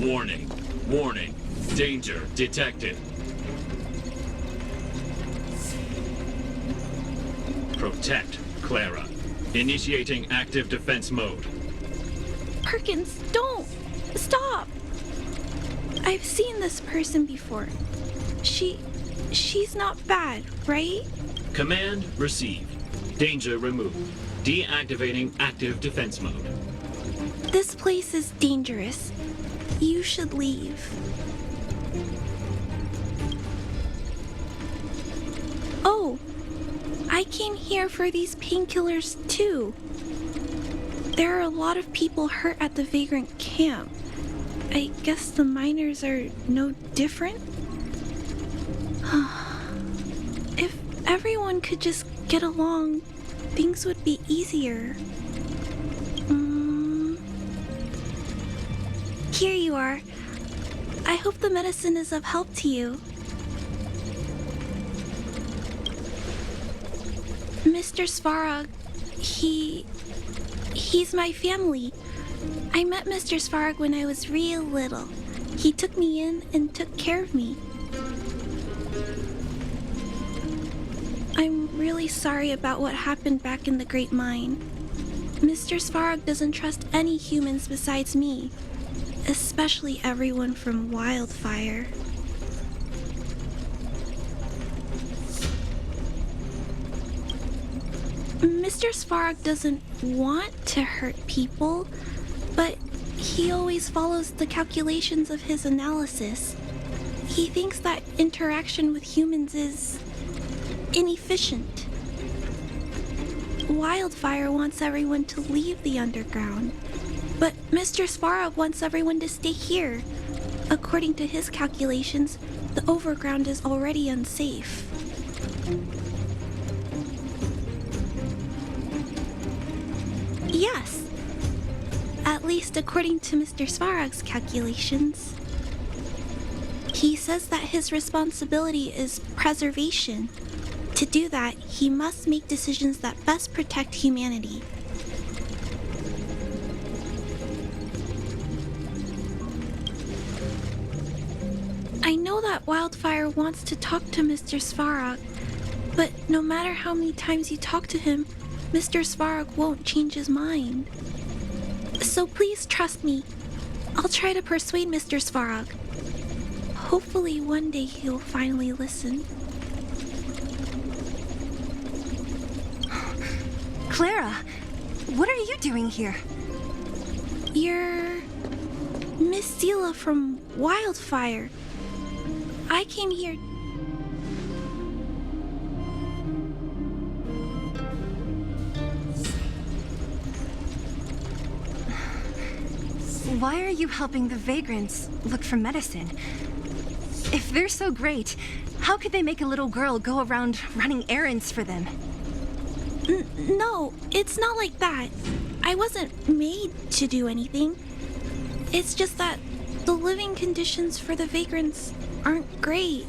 Warning. Warning. Danger detected. Protect Clara. Initiating active defense mode. Perkins, don't! Stop! I've seen this person before. She's not bad, right? Command received. Danger removed. Deactivating active defense mode. This place is dangerous. You should leave. Oh! I came here for these painkillers too. There are a lot of people hurt at the vagrant camp. I guess the miners are no different? If everyone could just get along, things would be easier. Here you are. I hope the medicine is of help to you. Mr. Svarog, he's my family. I met Mr. Svarog when I was real little. He took me in and took care of me. I'm really sorry about what happened back in the Great Mine. Mr. Svarog doesn't trust any humans besides me, especially everyone from Wildfire. Mr. Svarog doesn't want to hurt people, but he always follows the calculations of his analysis. He thinks that interaction with humans is inefficient. Wildfire wants everyone to leave the underground, but Mr. Svarog wants everyone to stay here. According to his calculations, the overground is already unsafe. Yes. At least according to Mr. Svarog's calculations. He says that his responsibility is preservation. To do that, he must make decisions that best protect humanity. I know that Wildfire wants to talk to Mr. Svarog, but no matter how many times you talk to him, Mr. Svarog won't change his mind. So please trust me. I'll try to persuade Mr. Svarog. Hopefully one day he'll finally listen. Clara, what are you doing here? You're Miss Sela from Wildfire. I came here. Why are you helping the vagrants look for medicine? If they're so great, how could they make a little girl go around running errands for them? No, it's not like that. I wasn't made to do anything. It's just that the living conditions for the vagrants aren't great.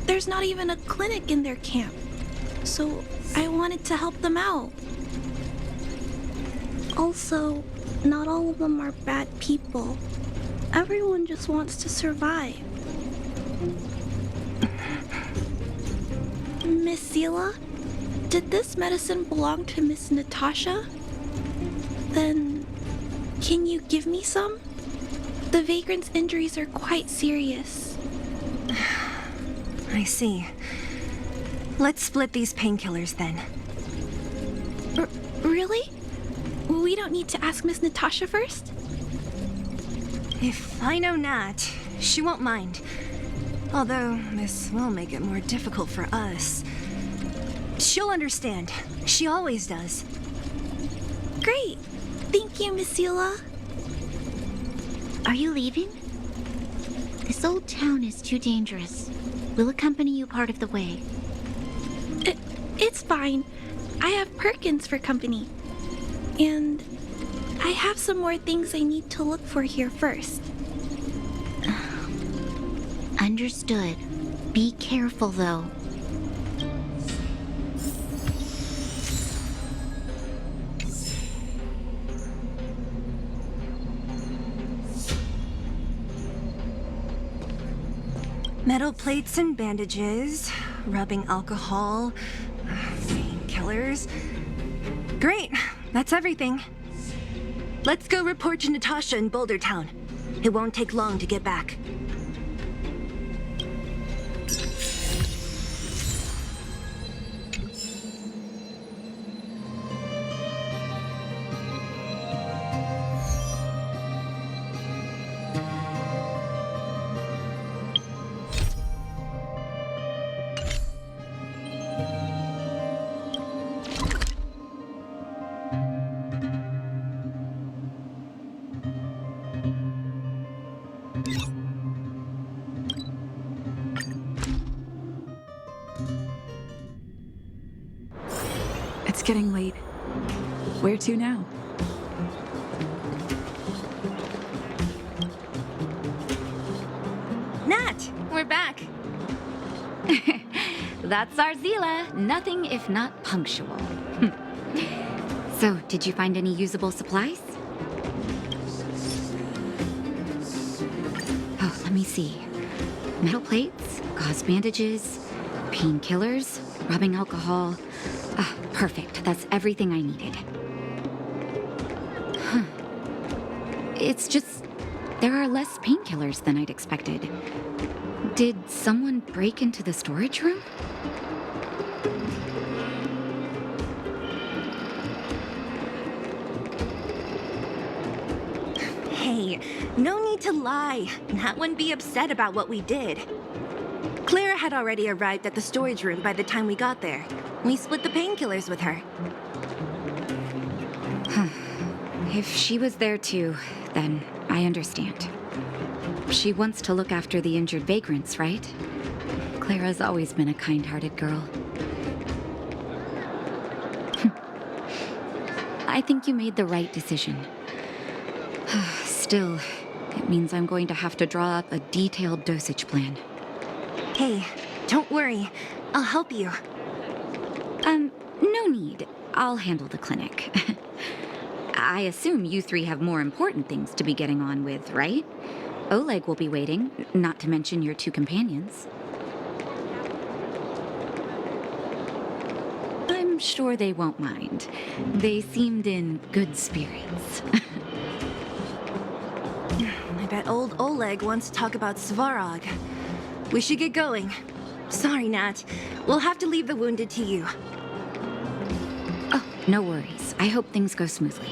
There's not even a clinic in their camp. So I wanted to help them out. Also, not all of them are bad people. Everyone just wants to survive. Miss Sela, did this medicine belong to Miss Natasha? Then, can you give me some? The vagrant's injuries are quite serious. I see. Let's split these painkillers then. Really? We don't need to ask Miss Natasha first? If I know Nat, she won't mind. Although this will make it more difficult for us. She'll understand. She always does. Great. Thank you, Miss Sela. Are you leaving? This old town is too dangerous. We'll accompany you part of the way. It's fine. I have Perkins for company. And I have some more things I need to look for here first. Understood. Be careful, though. Metal plates and bandages, rubbing alcohol, painkillers. Great, that's everything. Let's go report to Natasha in Boulder Town. It won't take long to get back. It's getting late. Where to now? Nat, we're back. That's our Zila. Nothing if not punctual. So, did you find any usable supplies? Oh, let me see. Metal plates, gauze bandages, painkillers, rubbing alcohol. Ah, perfect. That's everything I needed. Huh. It's just, there are less painkillers than I'd expected. Did someone break into the storage room? Hey, no need to lie. Nat wouldn't be upset about what we did. Clara had already arrived at the storage room by the time we got there. We split the painkillers with her. If she was there too, then I understand. She wants to look after the injured vagrants, right? Clara's always been a kind-hearted girl. I think you made the right decision. Still, it means I'm going to have to draw up a detailed dosage plan. Hey, don't worry. I'll help you. No need. I'll handle the clinic. I assume you three have more important things to be getting on with, right? Oleg will be waiting, not to mention your two companions. I'm sure they won't mind. They seemed in good spirits. I bet old Oleg wants to talk about Svarog. We should get going. Sorry, Nat. We'll have to leave the wounded to you. Oh, no worries. I hope things go smoothly.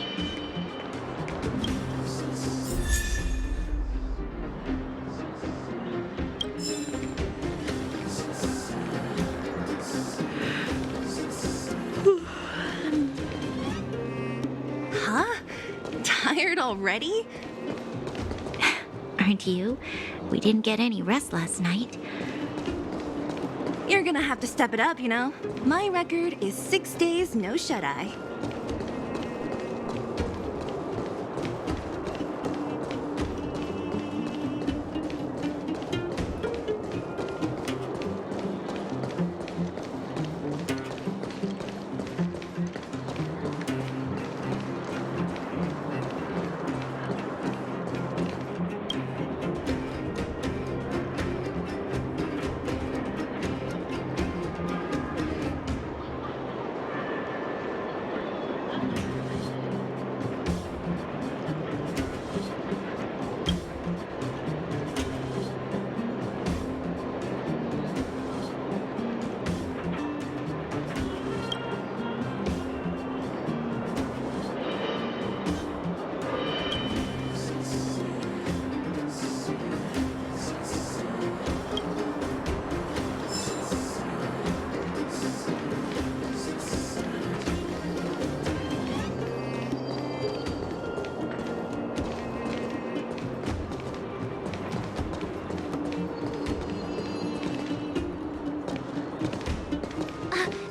Huh? Tired already? Aren't you? We didn't get any rest last night. You're gonna have to step it up, you know? My record is 6 days, no shut-eye.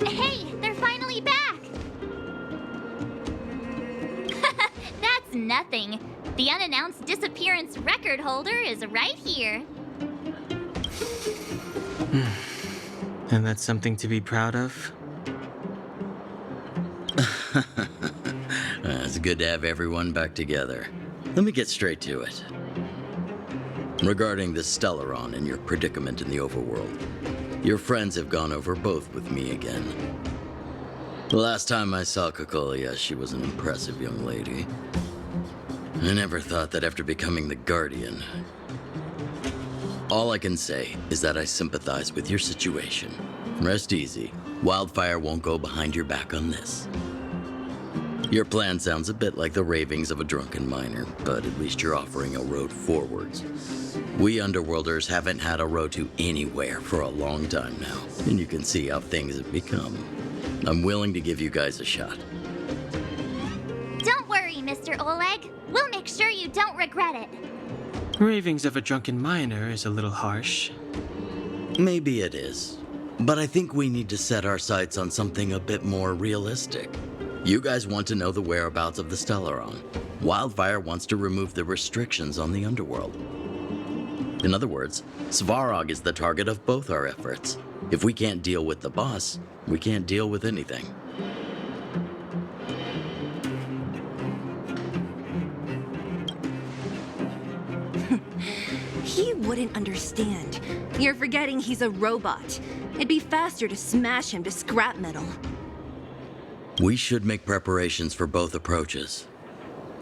Hey, they're finally back! That's nothing. The unannounced disappearance record holder is right here. And that's something to be proud of? It's good to have everyone back together. Let me get straight to it. Regarding the Stellaron and your predicament in the overworld, your friends have gone over both with me again. The last time I saw Kokolia, she was an impressive young lady. I never thought that after becoming the Guardian. All I can say is that I sympathize with your situation. Rest easy. Wildfire won't go behind your back on this. Your plan sounds a bit like the ravings of a drunken miner, but at least you're offering a road forwards. We Underworlders haven't had a road to anywhere for a long time now, and you can see how things have become. I'm willing to give you guys a shot. Don't worry, Mr. Oleg. We'll make sure you don't regret it. Ravings of a drunken miner is a little harsh. Maybe it is, but I think we need to set our sights on something a bit more realistic. You guys want to know the whereabouts of the Stellaron. Wildfire wants to remove the restrictions on the Underworld. In other words, Svarog is the target of both our efforts. If we can't deal with the boss, we can't deal with anything. He wouldn't understand. You're forgetting he's a robot. It'd be faster to smash him to scrap metal. We should make preparations for both approaches.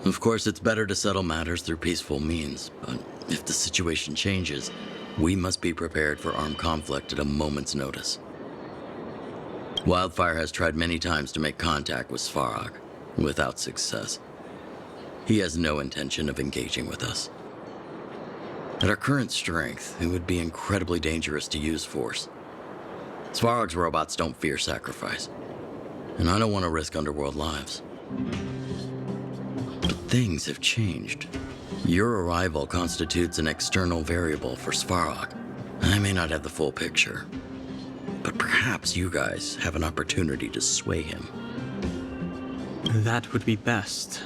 Of course, it's better to settle matters through peaceful means, but if the situation changes, we must be prepared for armed conflict at a moment's notice. Wildfire has tried many times to make contact with Svarog, without success. He has no intention of engaging with us. At our current strength, it would be incredibly dangerous to use force. Svarog's robots don't fear sacrifice, and I don't want to risk Underworld lives. But things have changed. Your arrival constitutes an external variable for Svarog. I may not have the full picture, but perhaps you guys have an opportunity to sway him. That would be best.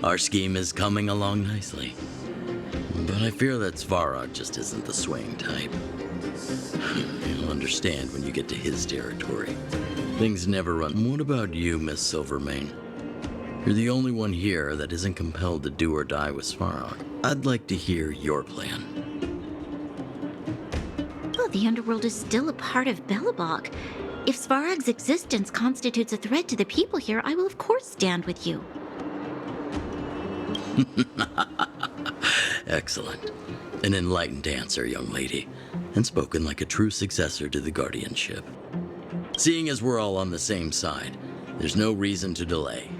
Our scheme is coming along nicely, but I fear that Svarog just isn't the swaying type. You'll understand when you get to his territory. Things never run. What about you, Miss Silvermane? You're the only one here that isn't compelled to do or die with Svarog. I'd like to hear your plan. Well, the Underworld is still a part of Belobog. If Svarog's existence constitutes a threat to the people here, I will of course stand with you. Excellent. An enlightened answer, young lady, and spoken like a true successor to the guardianship. Seeing as we're all on the same side, there's no reason to delay.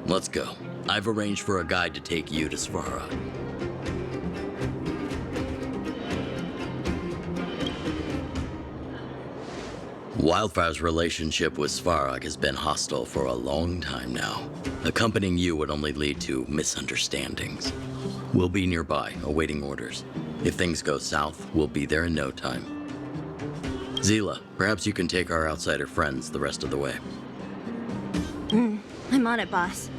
Let's go. I've arranged for a guide to take you to Svarog. Wildfire's relationship with Svarog has been hostile for a long time now. Accompanying you would only lead to misunderstandings. We'll be nearby, awaiting orders. If things go south, we'll be there in no time. Zila, perhaps you can take our outsider friends the rest of the way. I'm on it, boss.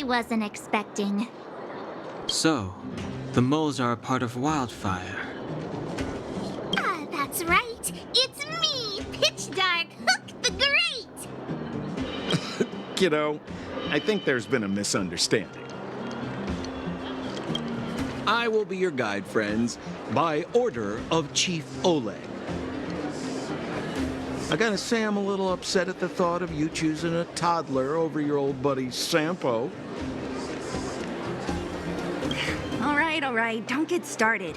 Wasn't expecting. So, the moles are a part of Wildfire. Ah, that's right. It's me, Pitch Dark Hook the Great. Kiddo, I think there's been a misunderstanding. I will be your guide, friends, by order of Chief Oleg. I gotta say I'm a little upset at the thought of you choosing a toddler over your old buddy Sampo. All All right, don't get started.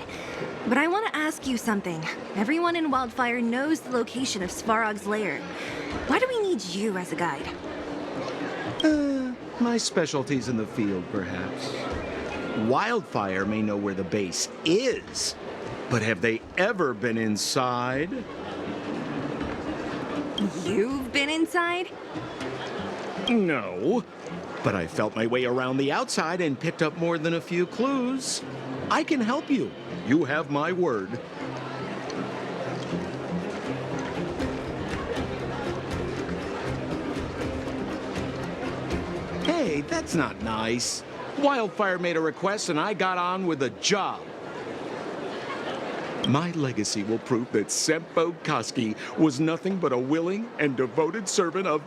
But I want to ask you something. Everyone in Wildfire knows the location of Svarog's lair. Why do we need you as a guide? My specialty's in the field, perhaps. Wildfire may know where the base is, but have they ever been inside? You've been inside? No, but I felt my way around the outside and picked up more than a few clues. I can help you. You have my word. Hey, that's not nice. Wildfire made a request and I got on with the job. My legacy will prove that Sempo Koski was nothing but a willing and devoted servant of...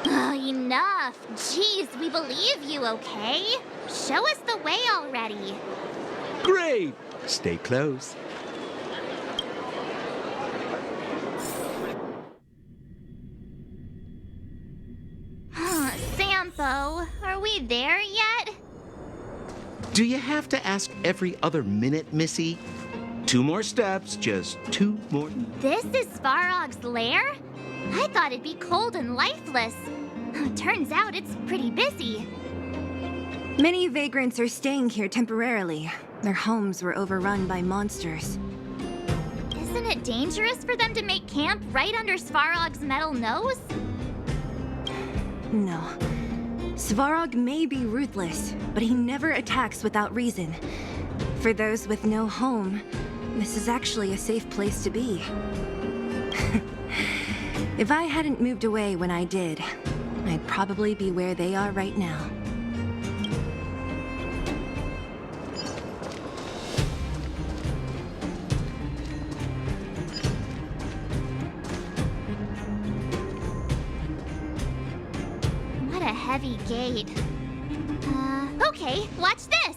Oh, enough. Jeez, we believe you, okay? Show us the way already. Great! Stay close. Sampo, are we there yet? Do you have to ask every other minute, Missy? 2 more steps, just 2 more... This is Svarog's lair? I thought it'd be cold and lifeless. Turns out it's pretty busy. Many vagrants are staying here temporarily. Their homes were overrun by monsters. Isn't it dangerous for them to make camp right under Svarog's metal nose? No. Svarog may be ruthless, but he never attacks without reason. For those with no home, this is actually a safe place to be. If I hadn't moved away when I did, I'd probably be where they are right now. What a heavy gate. Okay, watch this!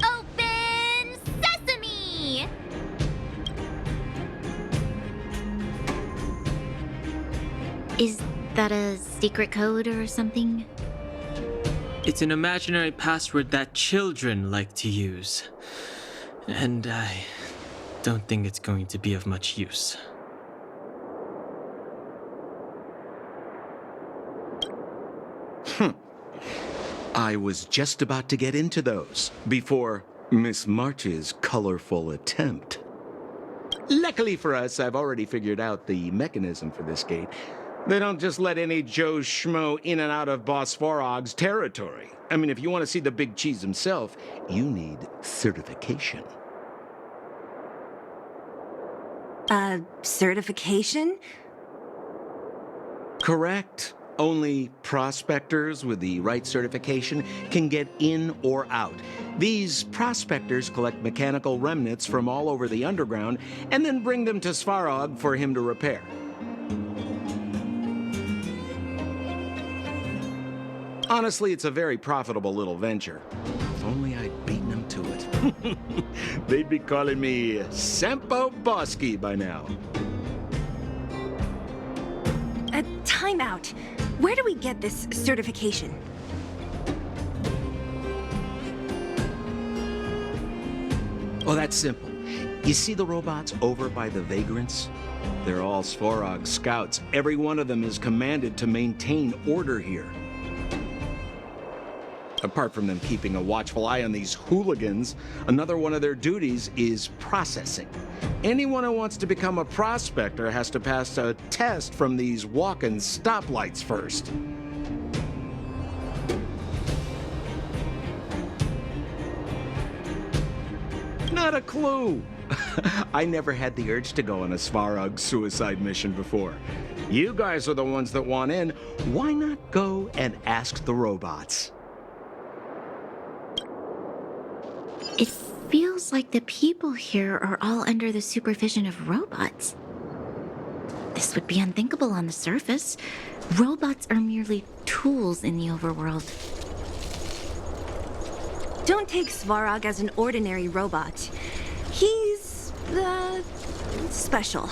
Open sesame! Is that a secret code or something? It's an imaginary password that children like to use. And I don't think it's going to be of much use. I was just about to get into those before Miss March's colorful attempt. Luckily for us, I've already figured out the mechanism for this gate. They don't just let any Joe Schmo in and out of Boss Svarog's territory. I mean, if you want to see the big cheese himself, you need certification. Certification? Correct. Only prospectors with the right certification can get in or out. These prospectors collect mechanical remnants from all over the underground and then bring them to Svarog for him to repair. Honestly, it's a very profitable little venture. If only I'd beaten them to it. They'd be calling me Sempo Bosky by now. Time out. Where do we get this certification? Oh, that's simple. You see the robots over by the vagrants? They're all Svarog scouts. Every one of them is commanded to maintain order here. Apart from them keeping a watchful eye on these hooligans, another one of their duties is processing. Anyone who wants to become a prospector has to pass a test from these walk-in stoplights first. Not a clue. I never had the urge to go on a Svarog suicide mission before. You guys are the ones that want in. Why not go and ask the robots? It feels like the people here are all under the supervision of robots. This would be unthinkable on the surface. Robots are merely tools in the overworld. Don't take Svarog as an ordinary robot. He's, special.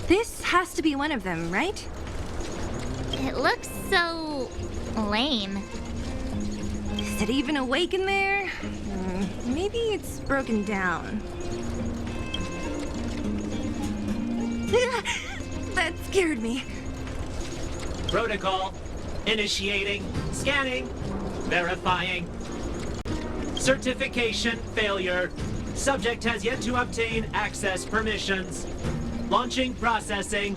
This has to be one of them, right? looks so lame. Is it even awake in there? Maybe it's broken down. That scared me. Protocol. Initiating. Scanning. Verifying. Certification failure. Subject has yet to obtain access permissions. Launching processing.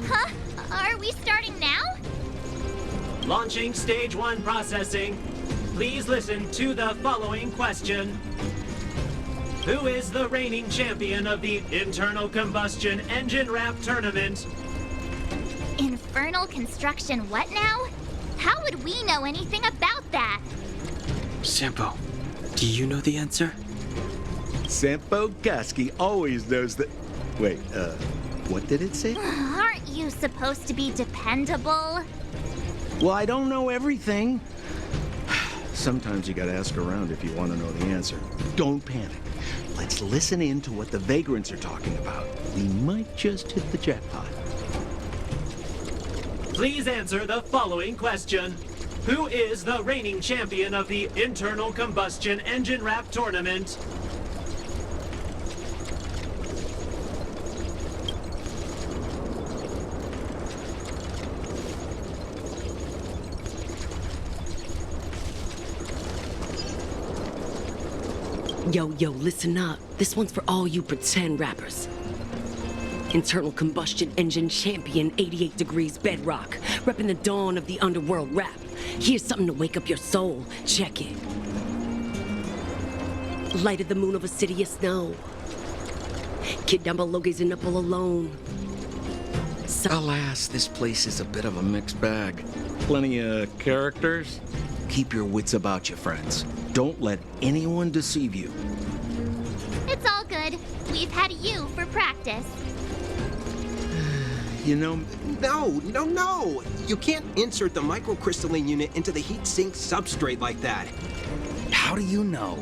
Huh? Are we starting now? Launching stage 1 processing. Please listen to the following question. Who is the reigning champion of the internal combustion engine wrap tournament? Infernal construction what now? How would we know anything about that? Sampo, do you know the answer? Sampo Gaski always knows that. Wait, what did it say? Aren't you supposed to be dependable? Well, I don't know everything. Sometimes you gotta ask around if you want to know the answer. Don't panic. Let's listen in to what the vagrants are talking about. We might just hit the jackpot. Please answer the following question. Who is the reigning champion of the internal combustion engine wrap tournament? Yo, listen up. This one's for all you pretend rappers. Internal combustion engine champion, 88 degrees bedrock, repping the dawn of the underworld rap. Here's something to wake up your soul. Check it. Light of the moon of a city of snow. Kid down below gazing up all alone. Alas, this place is a bit of a mixed bag. Plenty of characters. Keep your wits about you, friends. Don't let anyone deceive you. It's all good. We've had you for practice. You know, No! You can't insert the microcrystalline unit into the heat sink substrate like that. How do you know?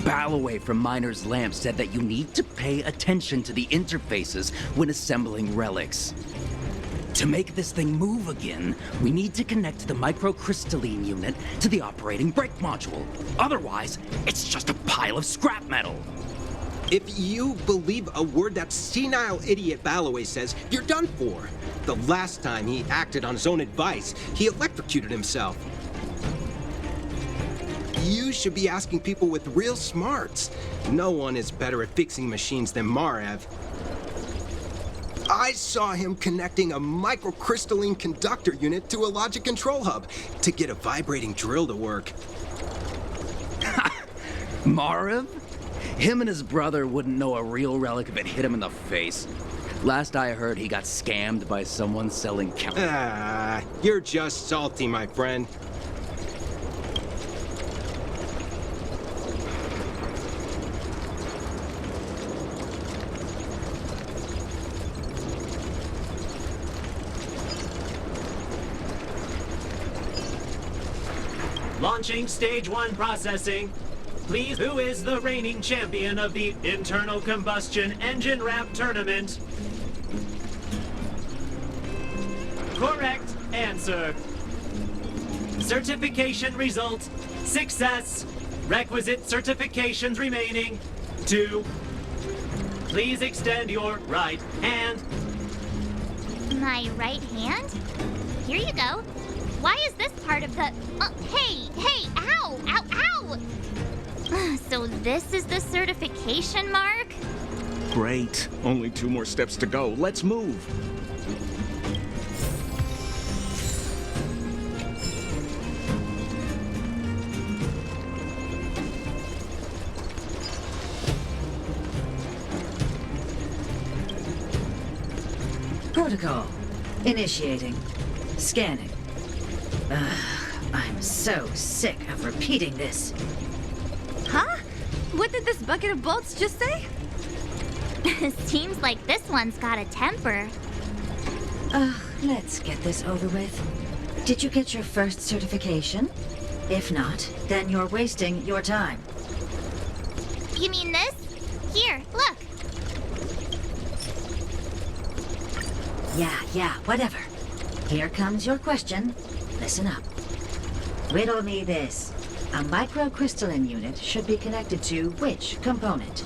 Ballaway from Miner's Lamp said that you need to pay attention to the interfaces when assembling relics. To make this thing move again, we need to connect the microcrystalline unit to the operating brake module. Otherwise, it's just a pile of scrap metal. If you believe a word that senile idiot Ballaway says, you're done for. The last time he acted on his own advice, he electrocuted himself. You should be asking people with real smarts. No one is better at fixing machines than Marev. I saw him connecting a microcrystalline conductor unit to a logic control hub to get a vibrating drill to work. Marev? Him and his brother wouldn't know a real relic if it hit him in the face. Last I heard, he got scammed by someone selling You're just salty, my friend. Launching stage 1 processing. Please, who is the reigning champion of the internal combustion engine wrap tournament? Correct answer. Certification result. Success. Requisite certifications remaining. 2. Please extend your right hand. My right hand? Here you go. Why is this part of the... hey, ow, ow, ow! So this is the certification mark? great. Only 2 more steps to go. Let's move. Protocol. Initiating. Scanning. I'm so sick of repeating this. Huh? What did this bucket of bolts just say? Seems like this one's got a temper. Let's get this over with. Did you get your first certification? If not, then you're wasting your time. You mean this? Here, look. Yeah, whatever. Here comes your question. Listen up. Riddle me this. A microcrystalline unit should be connected to which component?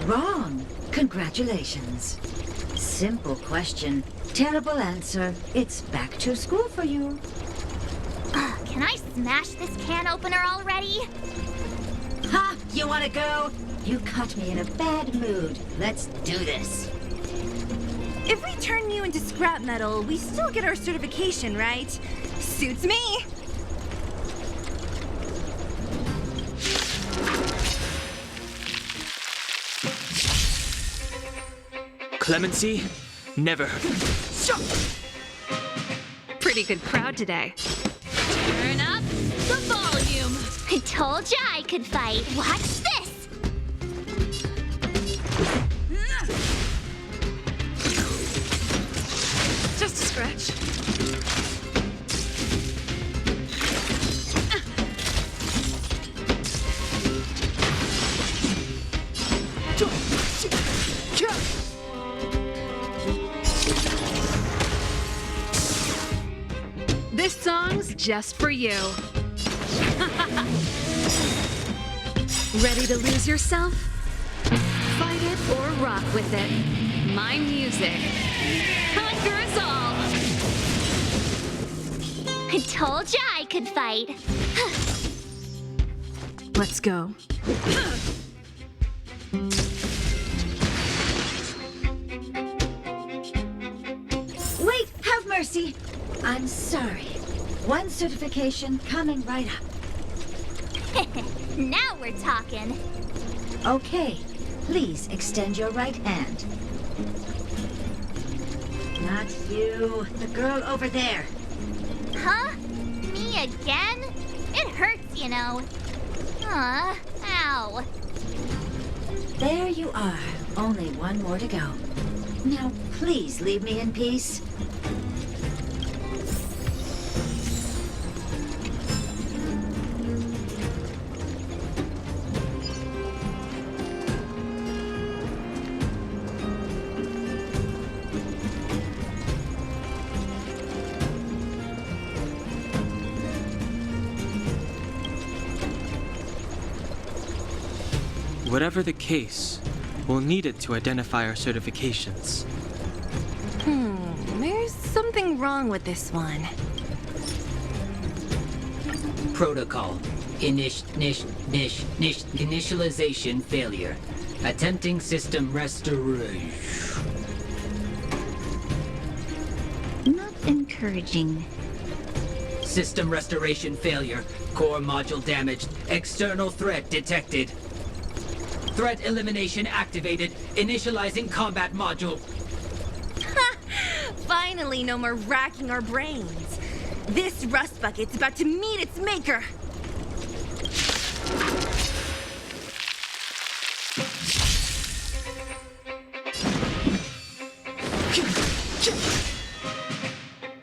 Wrong. Congratulations. Simple question. Terrible answer. It's back to school for you. Can I smash this can opener already? Ha! You wanna go? You caught me in a bad mood. Let's do this. If we turn you into scrap metal, we still get our certification, right? Suits me. Clemency? Never heard. Pretty good crowd today. Turn up the volume. I told ya I could fight. Watch this! Just a scratch. This song's just for you. Ready to lose yourself? Fight it or rock with it. My music conquers all. I told ya I could fight. Let's go. Wait, have mercy. I'm sorry. One certification coming right up. Now we're talking. Okay, please extend your right hand. Not you, the girl over there. Huh? Me again? It hurts, you know. Ow. There you are. Only one more to go. Now, please leave me in peace. Whatever the case, we'll need it to identify our certifications. There's something wrong with this one. Protocol. Initialization failure. Attempting system restoration. Not encouraging. System restoration failure. Core module damaged. External threat detected. Threat elimination activated. Initializing combat module. Finally, no more racking our brains. This rust bucket's about to meet its maker.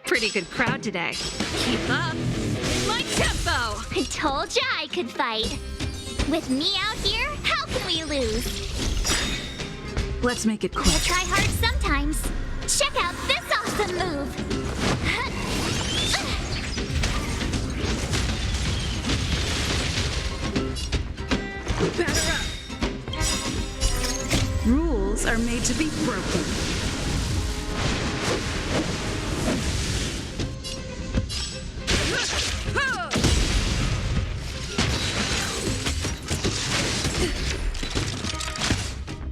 Pretty good crowd today. Keep up my tempo. I told ya I could fight. With me out here, how can we lose? Let's make it We'll quick. try hard sometimes. Check out this awesome move. Batter up. Rules are made to be broken.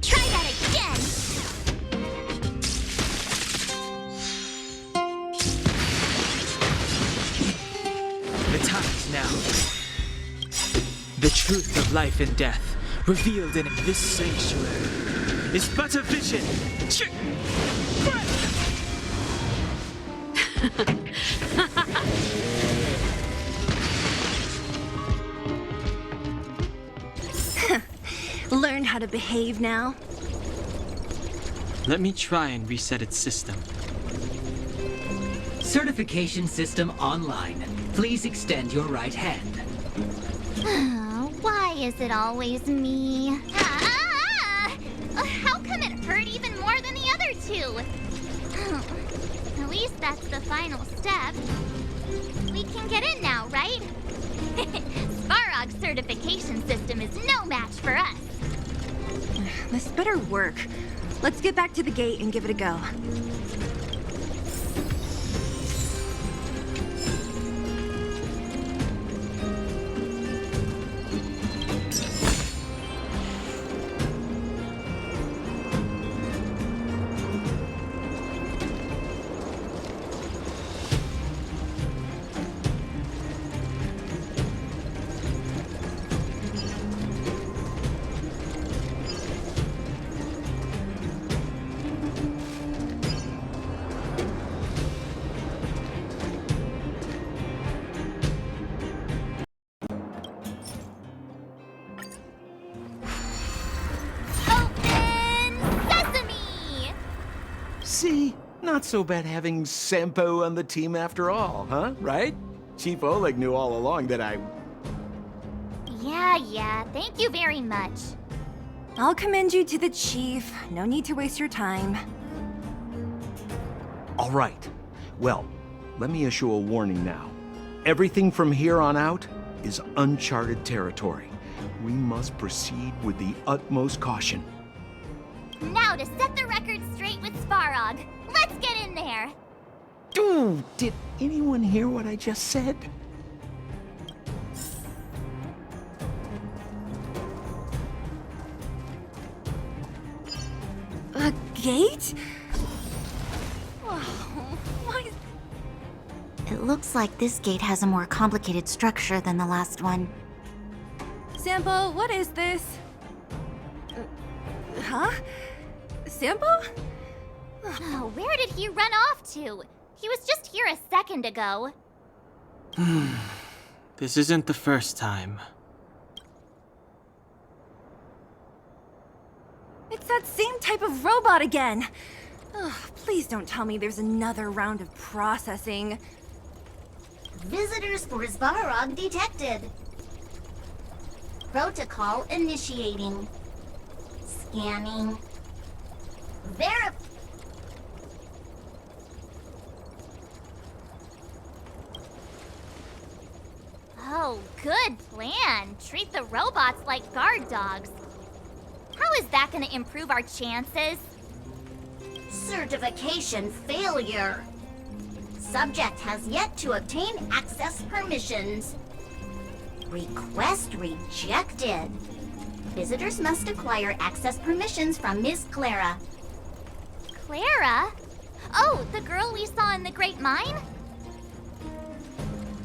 Try that again. The time's now. The truth of life and death, revealed in this sanctuary, is but a vision. Learned how to behave now. Let me try and reset its system. Certification system online. Please extend your right hand. Why is it always me? get in now, right? Svarog's certification system is no match for us. This better work. Let's get back to the gate and give it a go. See? Not so bad having Sampo on the team after all, huh? Right? Chief Oleg knew all along that I... Yeah, thank you very much. I'll commend you to the chief. No need to waste your time. All right. Well, let me issue a warning now. Everything from here on out is uncharted territory. We must proceed with the utmost caution. Now to set the record straight with Svarog. Let's get in there. Ooh, did anyone hear what I just said? A gate? Oh, why? It looks like this gate has a more complicated structure than the last one. Sampo, what is this? Huh? Sampo? Oh, where did he run off to? He was just here a second ago. This isn't the first time. It's that same type of robot again. Ugh, please don't tell me there's another round of processing. Visitors for Svarog detected. Protocol initiating. Scanning. Oh, good plan. Treat the robots like guard dogs. How is that gonna improve our chances? Certification failure. Subject has yet to obtain access permissions. Request rejected. Visitors must acquire access permissions from Miss Clara. Clara? Oh, the girl we saw in the Great Mine?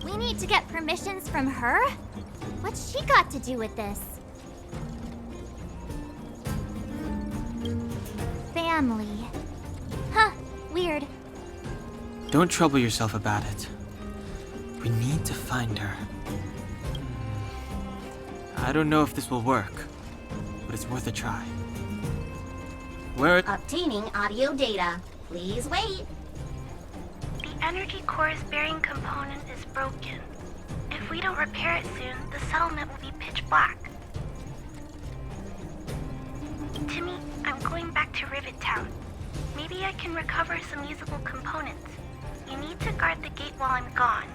We need to get permissions from her? What's she got to do with this? Family. Huh, weird. Don't trouble yourself about it. We need to find her. I don't know if this will work, but it's worth a try. Where? Obtaining audio data. Please wait. The energy core's bearing component is broken. If we don't repair it soon, the settlement will be pitch black. Timmy, I'm going back to Rivet Town. Maybe I can recover some usable components. You need to guard the gate while I'm gone.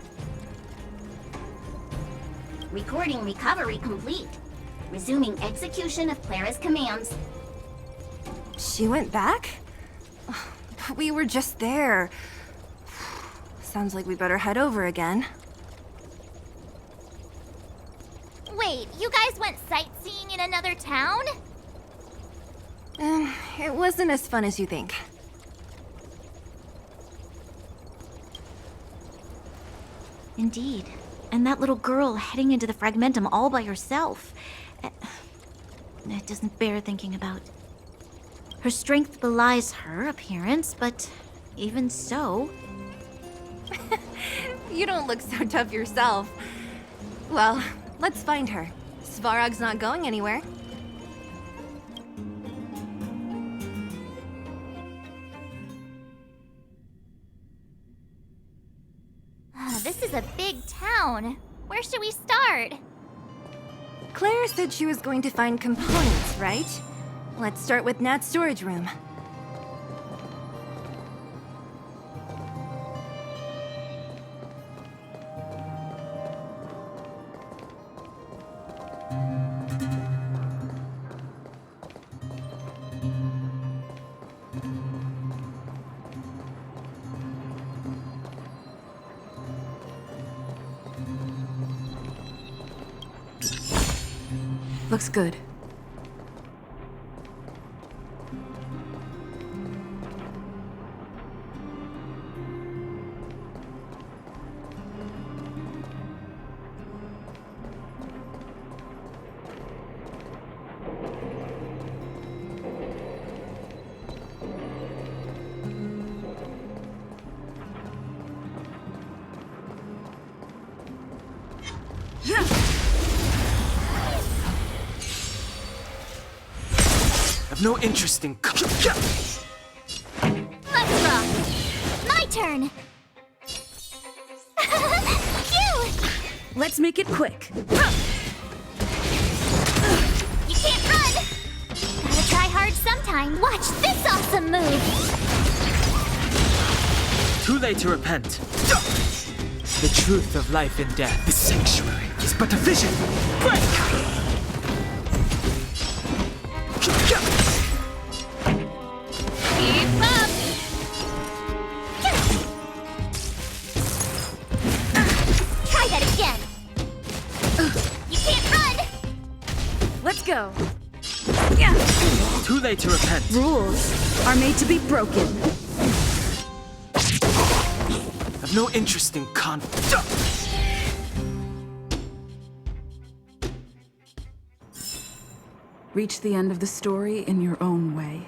Recording recovery complete. Resuming execution of Clara's commands. She went back? But we were just there. Sounds like we better head over again. Wait, you guys went sightseeing in another town? It wasn't as fun as you think. Indeed. And that little girl heading into the Fragmentum all by herself. It doesn't bear thinking about. Her strength belies her appearance, but even so... You don't look so tough yourself. Well, let's find her. Svarog's not going anywhere. This is a big town. Where should we start? Claire said she was going to find components, right? Let's start with Nat's storage room. Looks good. I've no interest in. Let's rock. My turn. Phew! Let's make it quick. You can't run. Gotta try hard sometime. Watch this awesome move. Too late to repent. The truth of life and death. This sanctuary is but a vision. Break! Keep up. Try that again. You can't run. Let's go. Too late to repent. Rules are made to be broken. I've no interest in Reach the end of the story in your own way.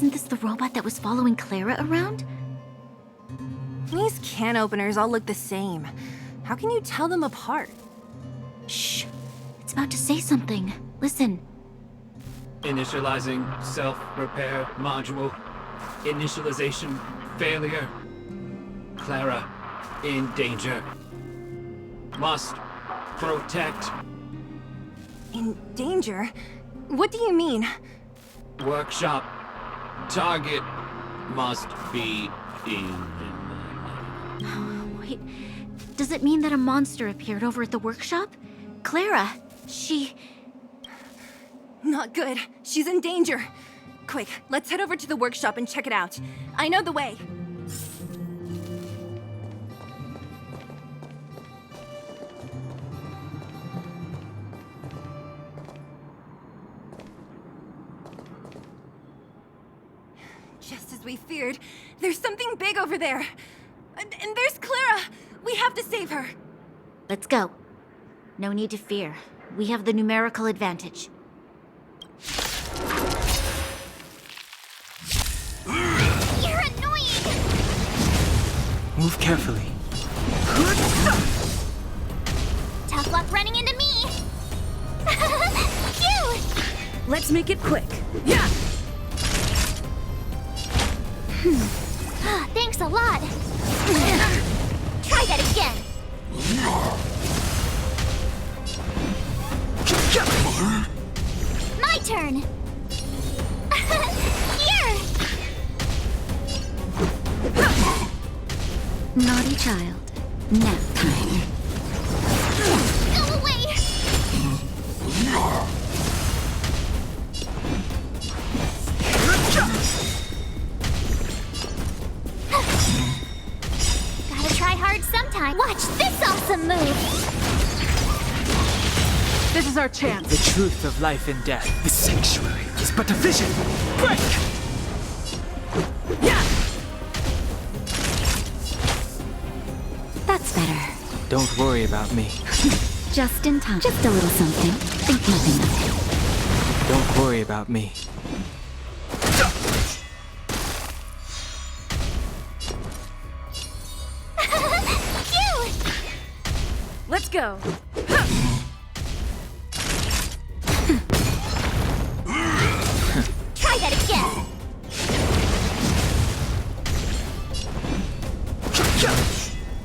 Isn't this the robot that was following Clara around? These can openers all look the same. How can you tell them apart? Shh. It's about to say something. Listen. Initializing self-repair module. Initialization failure. Clara in danger. Must protect. In danger? What do you mean? Workshop. Target must be in. Wait. Does it mean that a monster appeared over at the workshop? Clara, she... Not good. She's in danger. Quick, let's head over to the workshop and check it out. I know the way. Just as we feared, there's something big over there. And there's Clara! We have to save her! Let's go. No need to fear. We have the numerical advantage. You're annoying! Move carefully. Tough luck running into me! Phew! Let's make it quick. Yeah! Thanks a lot. Try that again. My turn. Here. Naughty child. Nap time. Go away. Gotta try hard sometime. Watch this awesome move. This is our chance. The truth of life and death. The sanctuary is but a vision. Break! Yeah! That's better. Don't worry about me. Just in time. Just a little something. Think nothing of it. Don't worry about me. Let's go. Try that again.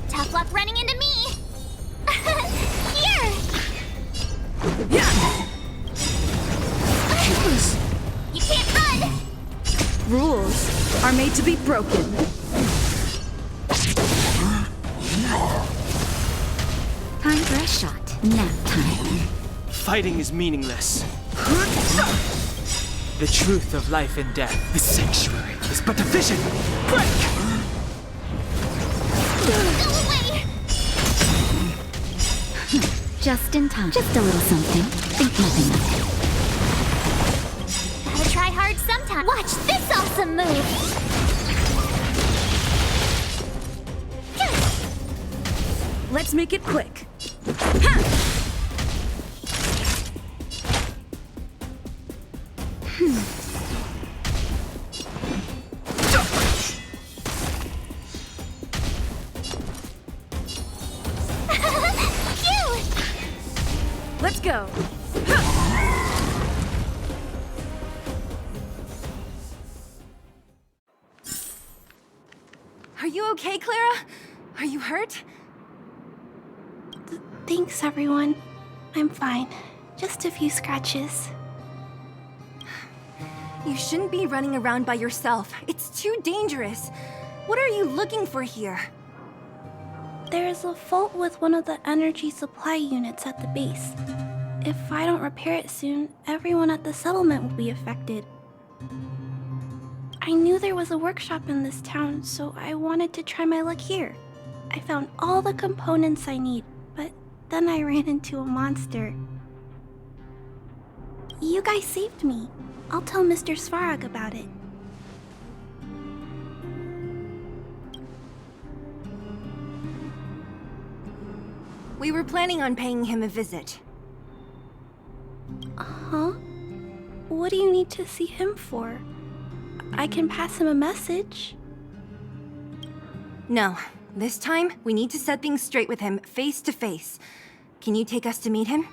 Tough luck running into me. Here. You can't run. Rules are made to be broken. Time for a shot. Nap time. Fighting is meaningless. The truth of life and death. The sanctuary is but a vision. Break! Go away. Just in time. Just a little something. Think nothing of it. Gotta try hard sometime. Watch this awesome move. Let's make it quick. Let's go. Are you okay, Clara? Are you hurt? Thanks, everyone. I'm fine. Just a few scratches. You shouldn't be running around by yourself. It's too dangerous. What are you looking for here? There's a fault with one of the energy supply units at the base. If I don't repair it soon, everyone at the settlement will be affected. I knew there was a workshop in this town, so I wanted to try my luck here. I found all the components I need, but then I ran into a monster. You guys saved me. I'll tell Mr. Svarog about it. We were planning on paying him a visit. Huh? What do you need to see him for? I can pass him a message. No. This time, we need to set things straight with him, face to face. Can you take us to meet him?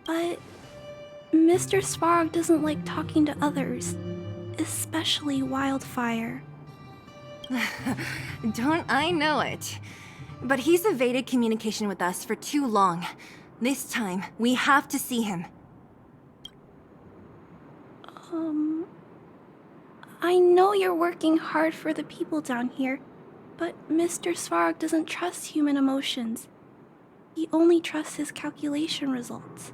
But Mr. Svarog doesn't like talking to others, especially Wildfire. Don't I know it? But he's evaded communication with us for too long. This time, we have to see him. I know you're working hard for the people down here, but Mr. Svarog doesn't trust human emotions. He only trusts his calculation results.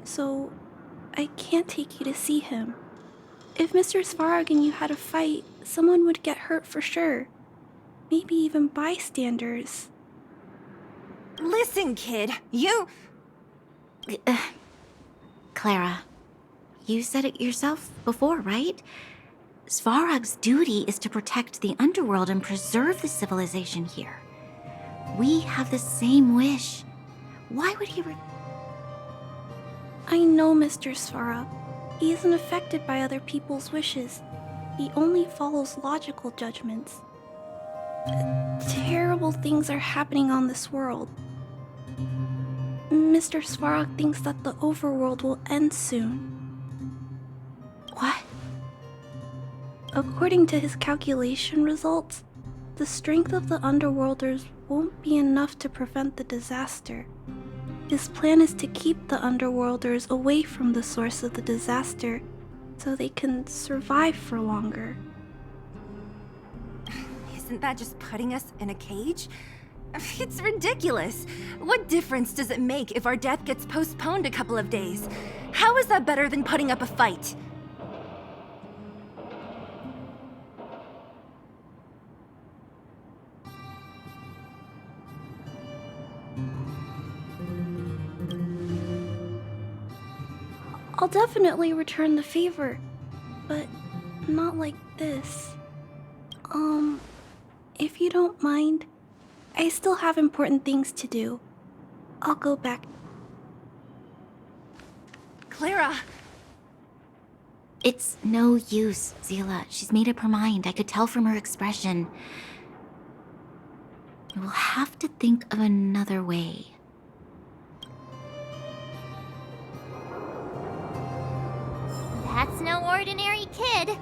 So, I can't take you to see him. If Mr. Svarog and you had a fight, someone would get hurt for sure. Maybe even bystanders. Listen, kid, you... Clara, you said it yourself before, right? Svarog's duty is to protect the underworld and preserve the civilization here. We have the same wish. Why would he I know Mr. Svarog. He isn't affected by other people's wishes. He only follows logical judgments. Terrible things are happening on this world. Mr. Svarog thinks that the overworld will end soon. What? According to his calculation results, the strength of the Underworlders won't be enough to prevent the disaster. His plan is to keep the Underworlders away from the source of the disaster so they can survive for longer. Isn't that just putting us in a cage? It's ridiculous. What difference does it make if our death gets postponed a couple of days? How is that better than putting up a fight? I'll definitely return the favor, but not like this. If you don't mind, I still have important things to do. I'll go back. Clara! It's no use, Zila. She's made up her mind. I could tell from her expression. We'll have to think of another way. That's no ordinary kid.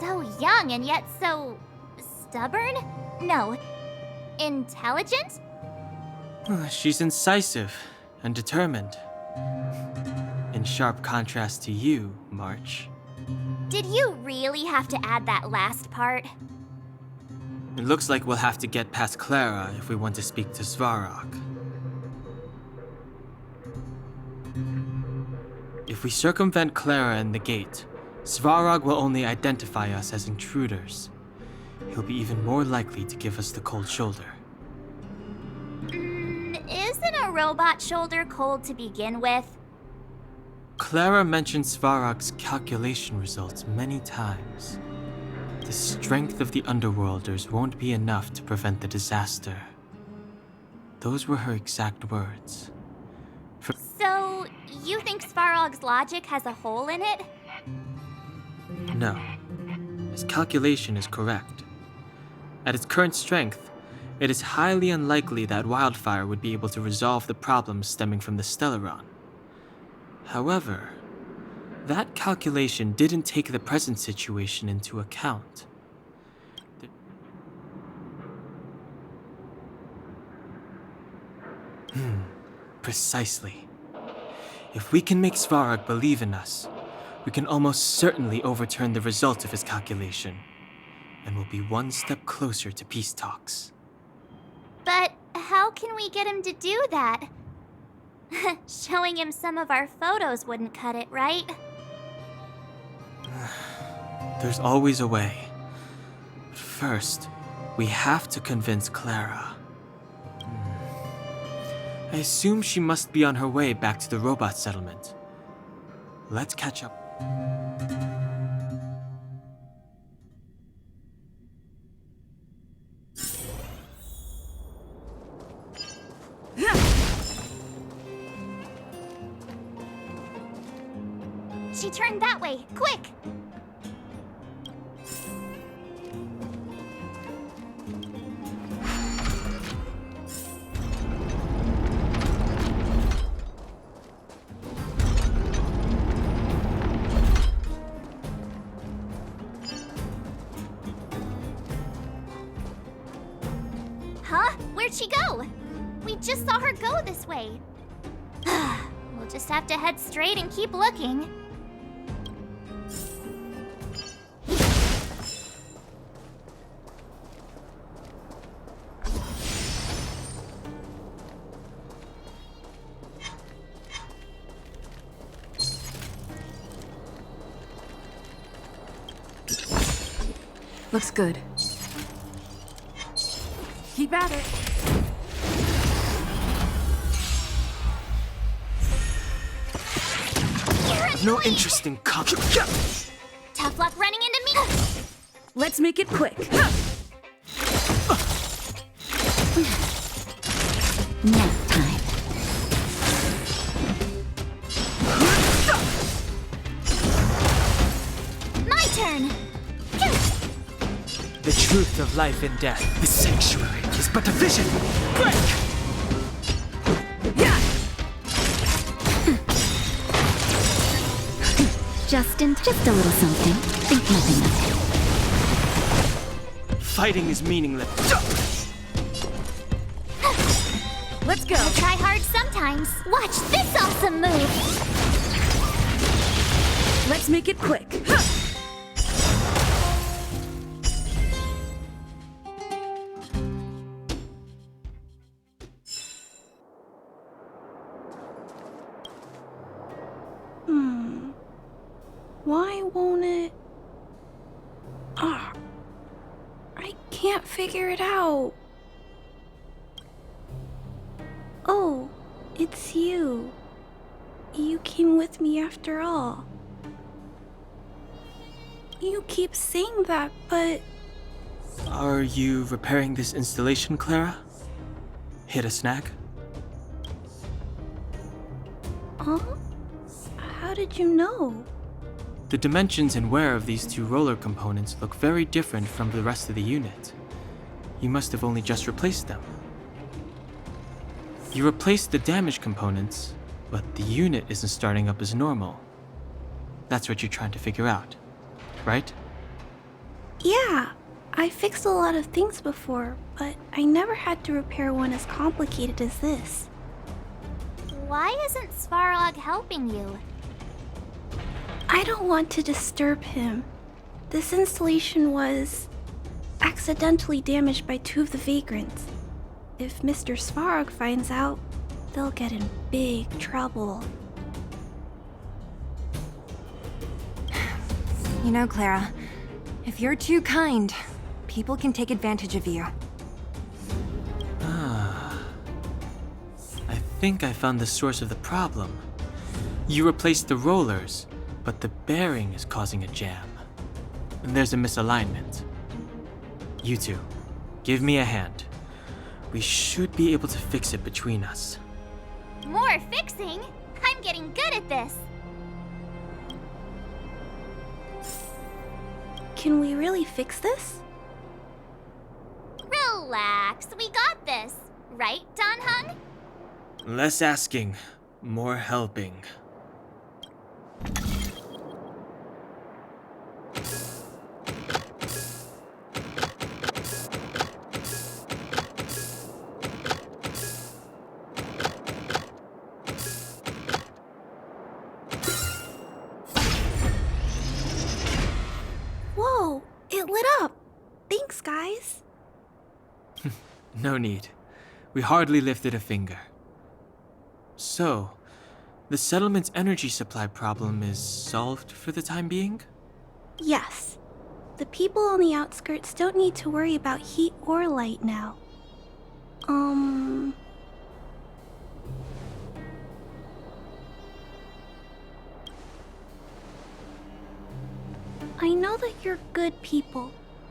So young and yet so... stubborn? No. Intelligent? She's incisive and determined. In sharp contrast to you, March. Did you really have to add that last part? It looks like we'll have to get past Clara if we want to speak to Svarog. If we circumvent Clara and the gate, Svarog will only identify us as intruders. He'll be even more likely to give us the cold shoulder. Isn't a robot shoulder cold to begin with? Clara mentioned Svarog's calculation results many times. The strength of the Underworlders won't be enough to prevent the disaster. Those were her exact words. So, you think Svarog's logic has a hole in it? No. His calculation is correct. At its current strength, it is highly unlikely that Wildfire would be able to resolve the problems stemming from the Stellaron. However, that calculation didn't take the present situation into account. Precisely. If we can make Svarog believe in us, we can almost certainly overturn the result of his calculation, and we'll be one step closer to peace talks. But how can we get him to do that? Showing him some of our photos wouldn't cut it, right? There's always a way. But first, we have to convince Clara. I assume she must be on her way back to the robot settlement. Let's catch up. She turned that way, quick! did she go? We just saw her go this way. We'll just have to head straight and keep looking. Looks good. Keep at it. No interest in Tough luck running into me. Let's make it quick. Nap time. My turn. The truth of life and death. The sanctuary is but a vision. Break! Just a little something. Think nothing of it. Fighting is meaningless. Let's go. Gotta try hard sometimes. Watch this awesome move. Let's make it quick. Why won't it? I can't figure it out. Oh, it's you. You came with me after all. You keep saying that, but... Are you repairing this installation, Clara? Hit a snag? Huh? How did you know? The dimensions and wear of these two roller components look very different from the rest of the unit. You must have only just replaced them. You replaced the damaged components, but the unit isn't starting up as normal. That's what you're trying to figure out, right? Yeah, I fixed a lot of things before, but I never had to repair one as complicated as this. Why isn't Svarog helping you? I don't want to disturb him. This installation was accidentally damaged by two of the vagrants. If Mr. Svarog finds out, they'll get in big trouble. You know, Clara, if you're too kind, people can take advantage of you. I think I found the source of the problem. You replaced the rollers, but the bearing is causing a jam. And there's a misalignment. You two, give me a hand. We should be able to fix it between us. More fixing? I'm getting good at this. Can we really fix this? Relax, we got this. Right, Don Hung? Less asking, more helping. Whoa, it lit up. Thanks, guys. No need. We hardly lifted a finger. So, the settlement's energy supply problem is solved for the time being? Yes. The people on the outskirts don't need to worry about heat or light now. I know that you're good people.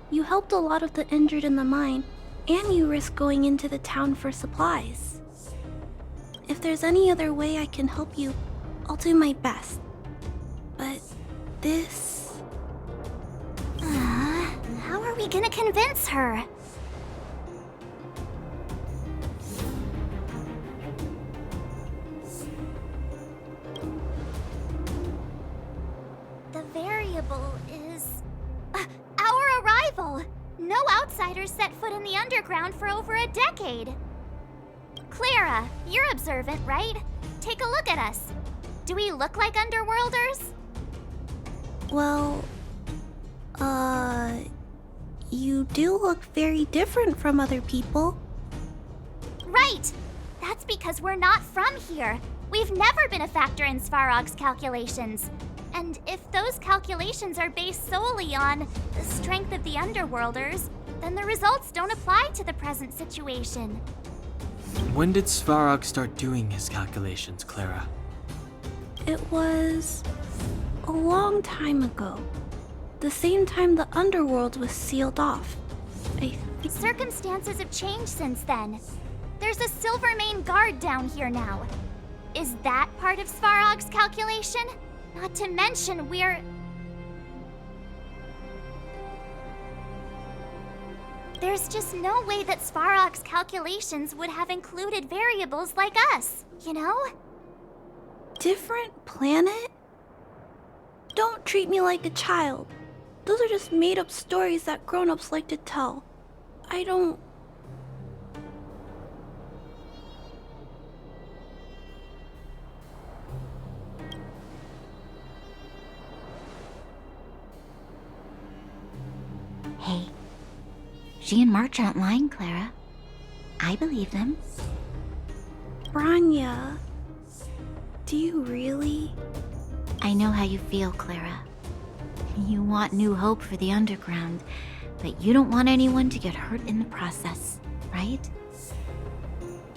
You helped a lot of the injured in the mine, and you risked going into the town for supplies. If there's any other way I can help you, I'll do my best. But this... How are we gonna convince her? The variable is... our arrival! No outsiders set foot in the underground for over a decade. Clara, you're observant, right? Take a look at us. Do we look like underworlders? Well, you do look very different from other people. Right! That's because we're not from here. We've never been a factor in Svarog's calculations. And if those calculations are based solely on the strength of the underworlders, then the results don't apply to the present situation. When did Svarog start doing his calculations, Clara? It was a long time ago. The same time the underworld was sealed off. Circumstances have changed since then. There's a Silvermane guard down here now. Is that part of Svarog's calculation? Not to mention There's just no way that Svarog's calculations would have included variables like us, you know? Different planet? Don't treat me like a child. Those are just made-up stories that grown-ups like to tell. I don't... Hey, she and March aren't lying, Clara. I believe them. Branya, do you really? I know how you feel, Clara. You want new hope for the underground, but you don't want anyone to get hurt in the process, right?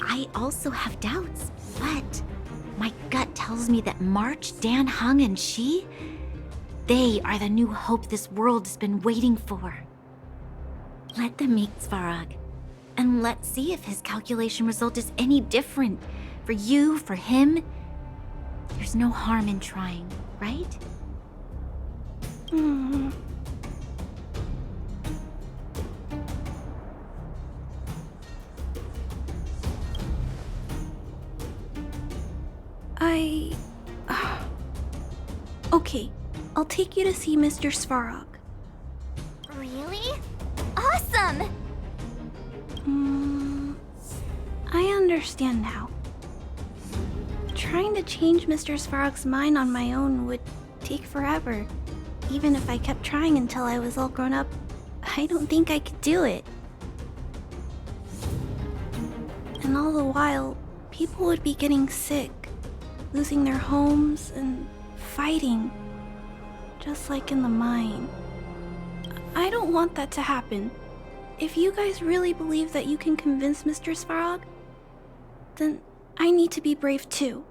I also have doubts, but my gut tells me that March, Dan Hung, and she, they are the new hope this world has been waiting for. Let them meet Svarog, and let's see if his calculation result is any different. For you, for him, there's no harm in trying, right? Okay, I'll take you to see Mr. Svarog. Really? Awesome! I understand now. Trying to change Mr. Svarog's mind on my own would take forever. Even if I kept trying until I was all grown up, I don't think I could do it. And all the while, people would be getting sick, losing their homes, and fighting. Just like in the mine. I don't want that to happen. If you guys really believe that you can convince Mr. Svarog, then I need to be brave too.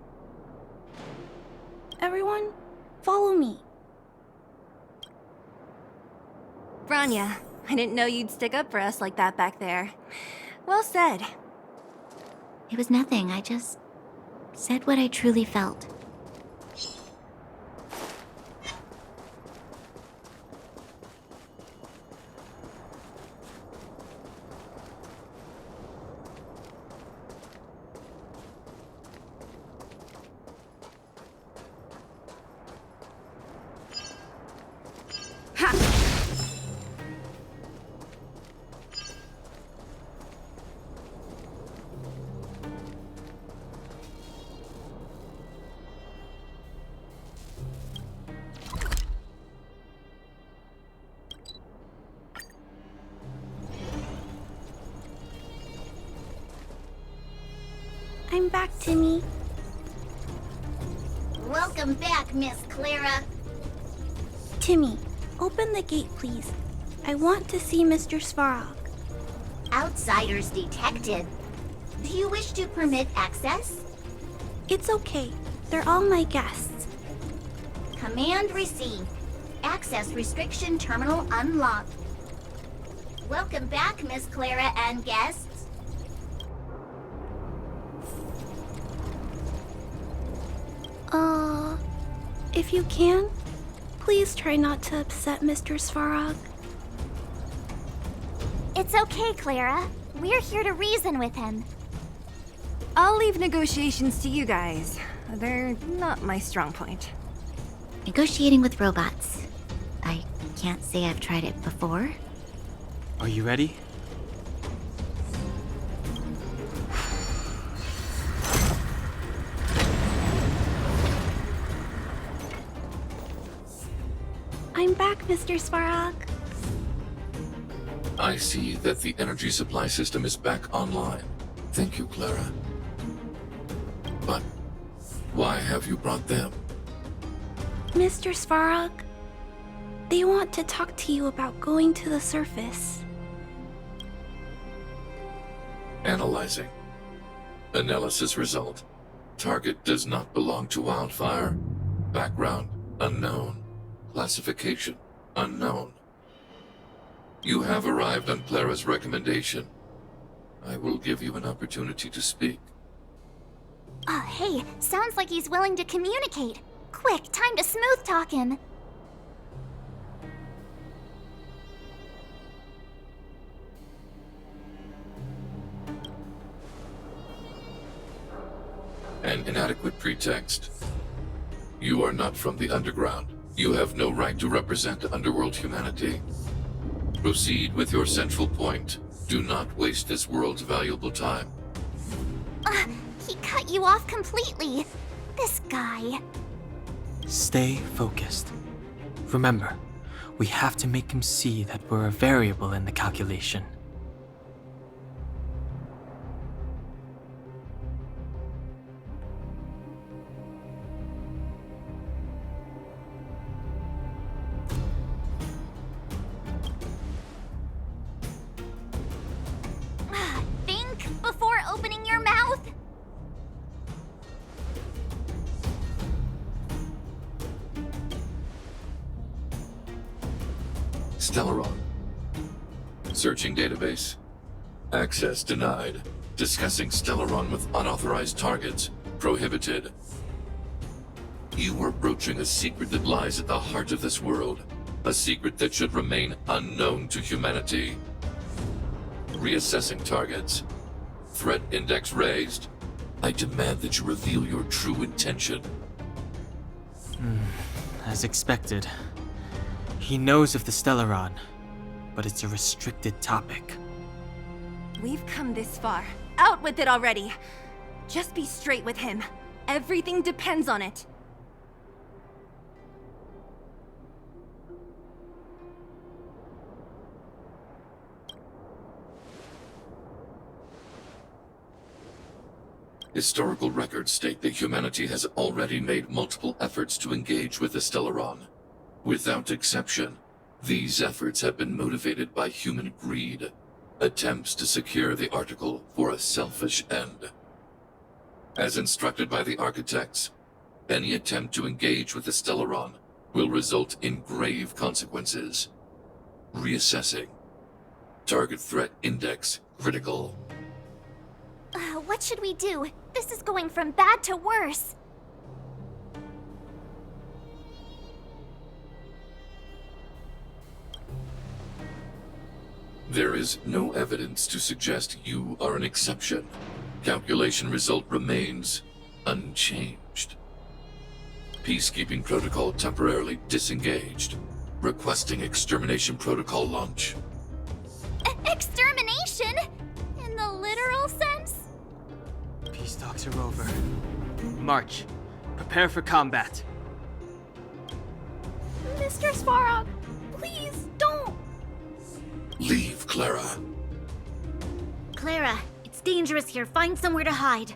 Everyone, follow me. Branya, I didn't know you'd stick up for us like that back there. Well said. It was nothing. I just said what I truly felt. I'm back, Timmy. Welcome back, Miss Clara. Timmy, open the gate, please. I want to see Mr. Svarog. Outsiders detected. Do you wish to permit access? It's okay. They're all my guests. Command received. Access restriction terminal unlocked. Welcome back, Miss Clara and guests. If you can, please try not to upset Mr. Svarog. It's okay, Clara. We're here to reason with him. I'll leave negotiations to you guys. They're not my strong point. Negotiating with robots. I can't say I've tried it before. Are you ready? I'm back, Mr. Svarog. I see that the energy supply system is back online. Thank you, Clara. But why have you brought them? Mr. Svarog, they want to talk to you about going to the surface. Analyzing. Analysis result. Target does not belong to Wildfire. Background unknown. Classification unknown. You have arrived on Clara's recommendation. I will give you an opportunity to speak. Oh, hey, sounds like he's willing to communicate. Quick, time to smooth talk him. An inadequate pretext. You are not from the underground. You have no right to represent underworld humanity. Proceed with your central point. Do not waste this world's valuable time. He cut you off completely. This guy. Stay focused. Remember, we have to make him see that we're a variable in the calculation. Think before opening your mouth. Stellaron. Searching database. Access denied. Discussing Stellaron with unauthorized targets. Prohibited. You are broaching a secret that lies at the heart of this world. A secret that should remain unknown to humanity. Reassessing targets. Threat index raised. I demand that you reveal your true intention. As expected. He knows of the Stellaron, but it's a restricted topic. We've come this far. Out with it already! Just be straight with him. Everything depends on it. Historical records state that humanity has already made multiple efforts to engage with the Stellaron. Without exception, these efforts have been motivated by human greed, attempts to secure the article for a selfish end. As instructed by the architects, any attempt to engage with the Stellaron will result in grave consequences. Reassessing. Target threat index critical. What should we do? This is going from bad to worse. There is no evidence to suggest you are an exception. Calculation result remains unchanged. Peacekeeping protocol temporarily disengaged. Requesting extermination protocol launch. Extermination? In the literal sense? Peace talks are over. March. Prepare for combat. Mr. Svarog, please don't. Leave, Clara. Clara, it's dangerous here. Find somewhere to hide.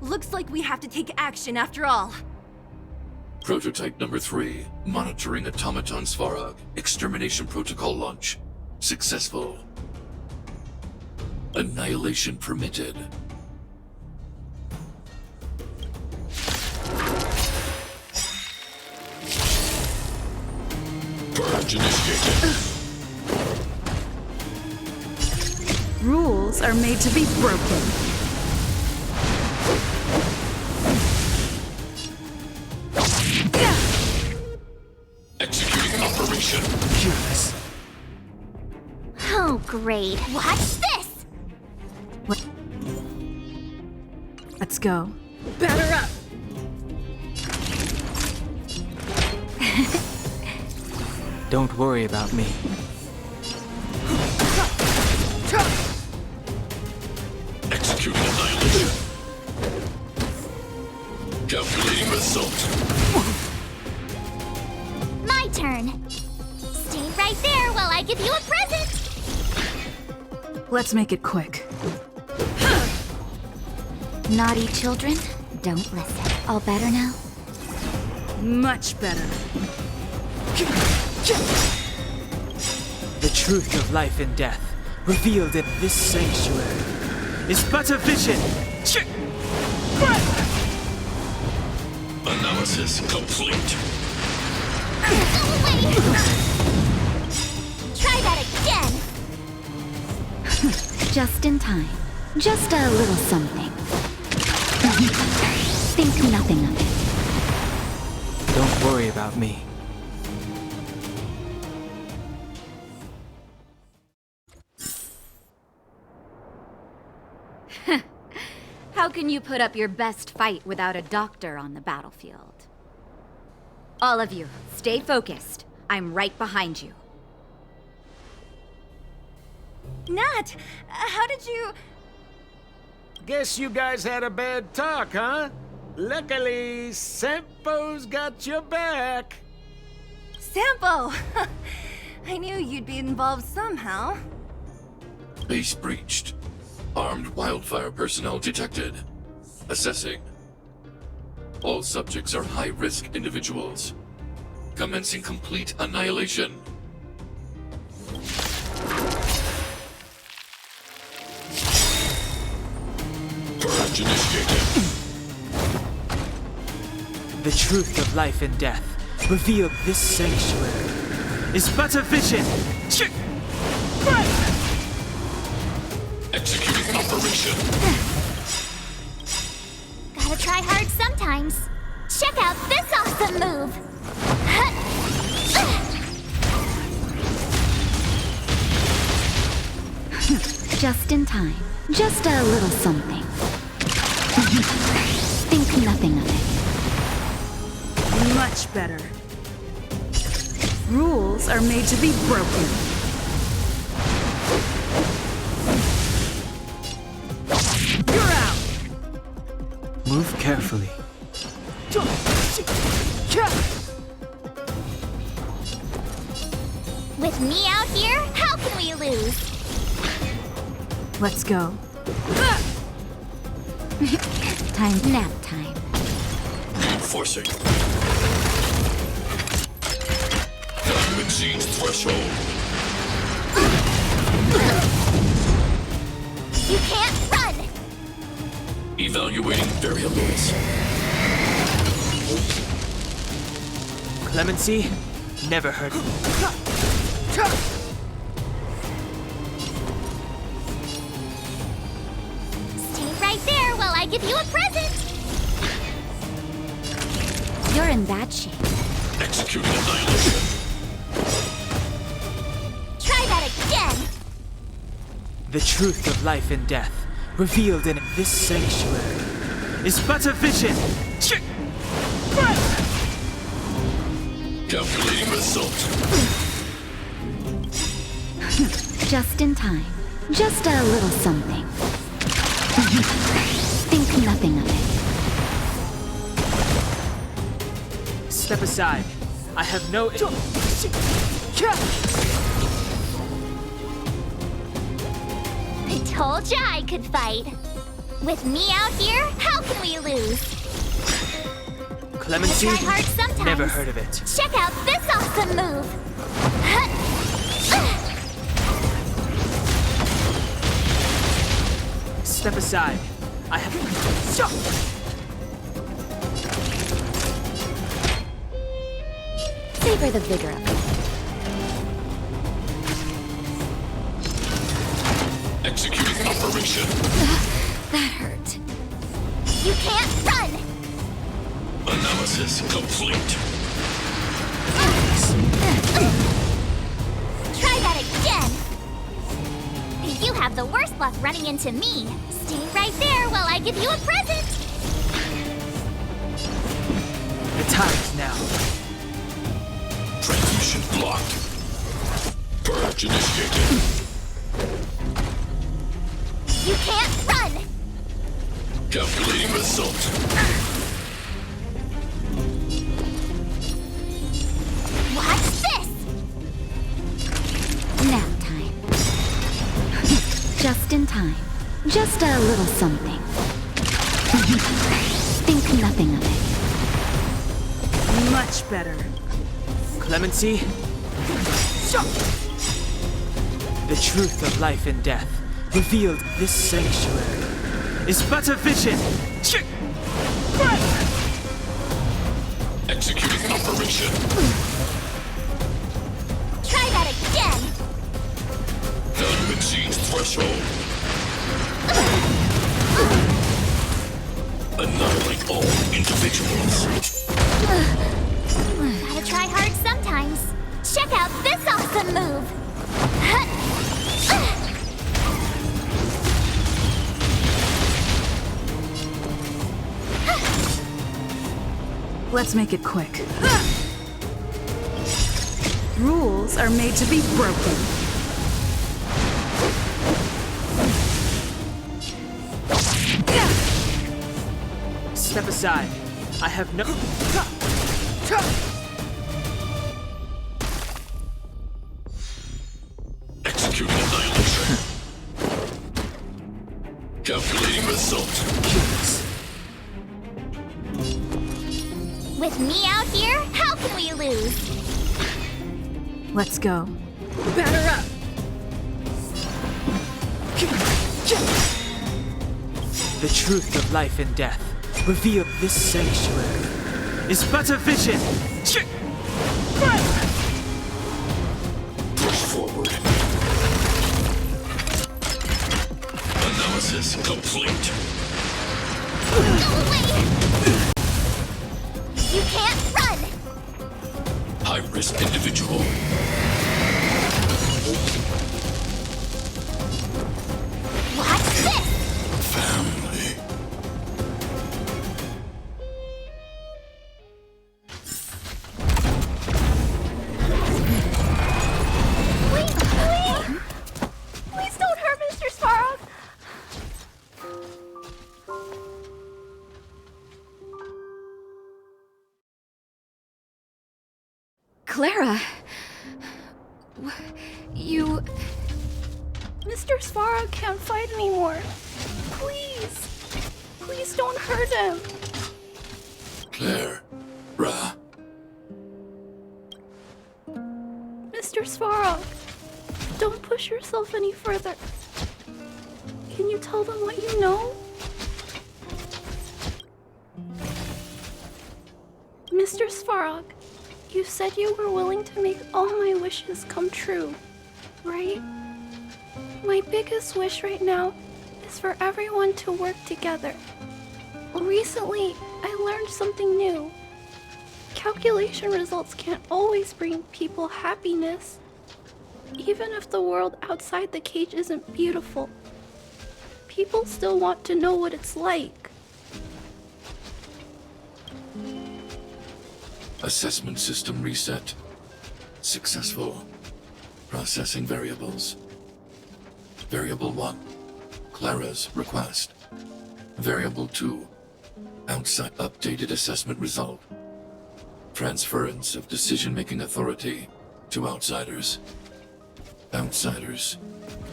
Looks like we have to take action after all. Prototype number 3. Monitoring automaton Svarog. Extermination protocol launch. Successful. Annihilation permitted. Purge initiated. Rules are made to be broken. Executing operation. Yes. Oh, great. Watch this! Let's go. Batter up! Don't worry about me. Executing annihilation. Calculating result. turn. Stay right there while I give you a present. Let's make it quick. Naughty children, don't listen. All better now? Much better. The truth of life and death, revealed in this sanctuary, is but a vision. Analysis complete. Go away! Try that again. Just in time. Just a little something. Think nothing of it. Don't worry about me. How can you put up your best fight without a doctor on the battlefield? All of you, stay focused. I'm right behind you. Nat, how did you... Guess you guys had a bad talk, huh? Luckily, Sampo's got your back. Sampo! I knew you'd be involved somehow. Base breached. Armed wildfire personnel detected. Assessing. All subjects are high-risk individuals. Commencing complete annihilation. Purge initiated. The truth of life and death, revealed this sanctuary, is but a vision. Executing operation. Gotta try hard sometimes. Check out this awesome move. Just in time. Just a little something. Think nothing of it. Much better. Rules are made to be broken. You're out! Move carefully. With me out here, how can we lose? Let's go. Nap time. Reinforcing. Value exceeds threshold. You can't run! Evaluating variables. Clemency? Never heard of it. Stay right there while I give you a present! You're in bad shape. Executing annihilation. Try that again! The truth of life and death, revealed in this sanctuary, is but a vision. Calculating result. Just in time. Just a little something. Think nothing of it. Step aside. I have no... I told ya I could fight. With me out here, how can we lose? Clemency? Try hard sometimes. Never heard of it. Check out this awesome move! Step aside. I have... Savor the vigor of it. Executing operation. That hurt. You can't run! Analysis complete. Try that again! You have the worst luck running into me. Stay right there while I give you a present! The time is now. Transmission blocked. Purge initiated. You can't run! Calculating result. What? time. Just a little something. Think nothing of it. Much better. Clemency? The truth of life and death, revealed this sanctuary, is but a vision. Executing operation. Try that again! Value exceeds threshold. Annihilate all individuals. Gotta try hard sometimes. Check out this awesome move! Let's make it quick. Rules are made to be broken. Step aside. I have no... Executing annihilation. Calculating result. With me out here, how can we lose? Let's go. Batter up! The truth of life and death, revealed this sanctuary, is but a vision. Push forward. Analysis complete. Go away! You can't run! High-risk individual. Watch this! Family. Wait, please! Please don't hurt Mr. Svarog! Clara... You... Mr. Svarog can't fight anymore. Please! Please don't hurt him! Clara. Mr. Svarog, don't push yourself any further. Can you tell them what you know? Mr. Svarog, you said you were willing to make all my wishes come true, right? My biggest wish right now is for everyone to work together. Recently, I learned something new. Calculation results can't always bring people happiness. Even if the world outside the cage isn't beautiful, people still want to know what it's like. Assessment system reset. Successful. Processing variables. Variable 1. Clara's request. Variable 2. Outside updated assessment result. Transference of decision-making authority to outsiders. Outsiders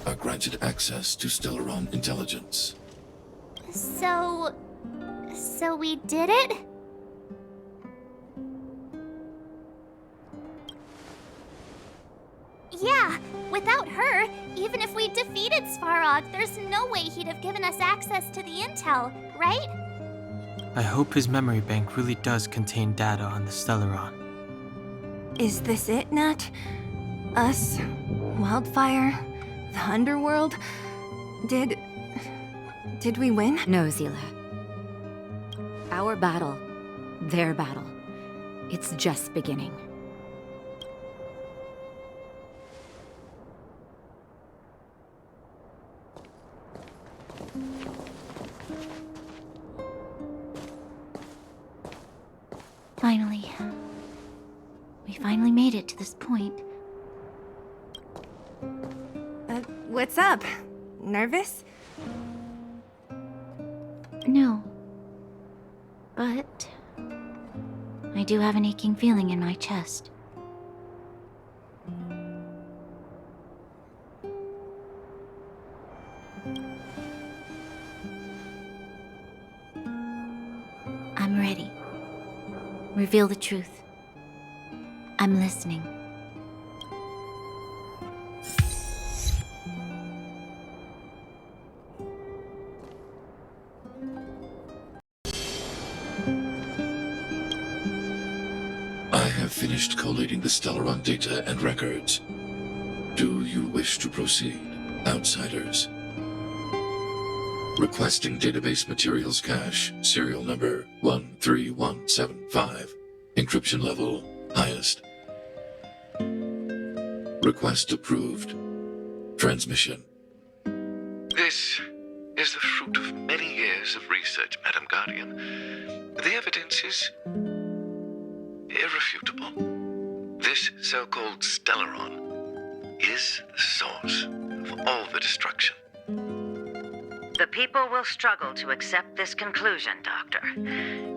are granted access to Stellaron intelligence. So we did it? Yeah, without her, even if we defeated Svarog, there's no way he'd have given us access to the intel, right? I hope his memory bank really does contain data on the Stellaron. Is this it, Nat? Us? Wildfire? The underworld? Did we win? No, Zila. Our battle, their battle, it's just beginning. Finally. We finally made it to this point. What's up? Nervous? No. But I do have an aching feeling in my chest. Reveal the truth. I'm listening. I have finished collating the Stellaron data and records. Do you wish to proceed, outsiders? Requesting database materials cache, serial number 13175. Encryption level, highest. Request approved. Transmission. This is the fruit of many years of research, Madam Guardian. The evidence is irrefutable. This so-called Stellaron is the source of all the destruction. The people will struggle to accept this conclusion, Doctor.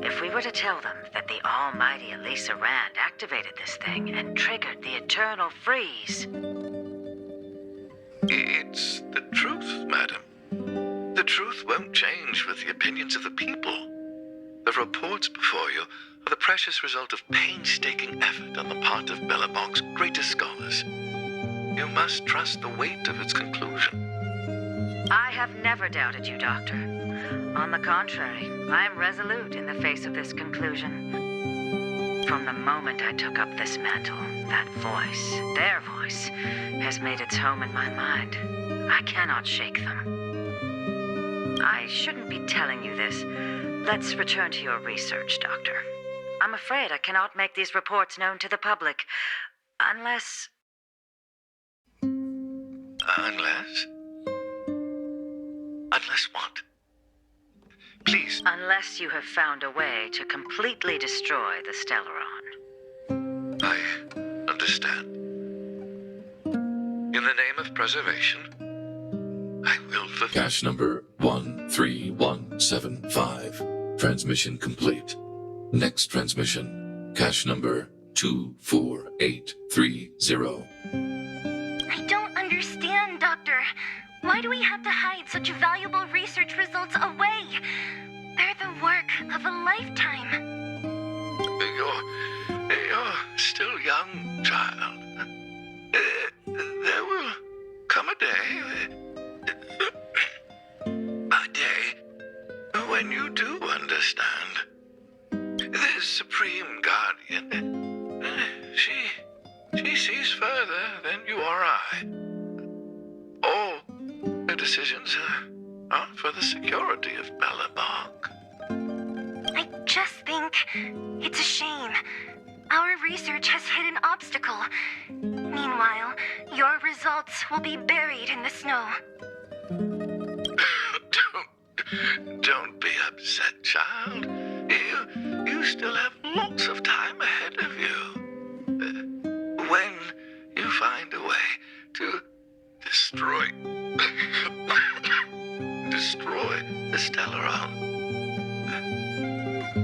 If we were to tell them that the almighty Elisa Rand activated this thing and triggered the eternal freeze. It's the truth, madam. The truth won't change with the opinions of the people. The reports before you are the precious result of painstaking effort on the part of Belobog's greatest scholars. You must trust the weight of its conclusion. I have never doubted you, Doctor. On the contrary, I am resolute in the face of this conclusion. From the moment I took up this mantle, that voice, their voice, has made its home in my mind. I cannot shake them. I shouldn't be telling you this. Let's return to your research, Doctor. I'm afraid I cannot make these reports known to the public, unless... Unless? Unless what? Please. Unless you have found a way to completely destroy the Stellaron. I understand. In the name of preservation, I will fulfill... Cache number 13175. Transmission complete. Next transmission. Cache number 24830. I don't understand, Doctor. Why do we have to hide such valuable research results away? They're the work of a lifetime. You're still young, child. There will come a day when you do understand. This Supreme Guardian, she sees further than you or I. All her decisions are for the security of Belobog. I just think it's a shame. Our research has hit an obstacle. Meanwhile, your results will be buried in the snow. Don't be upset, child. You still have lots of time ahead of you. When you find a way to destroy the Stellaron,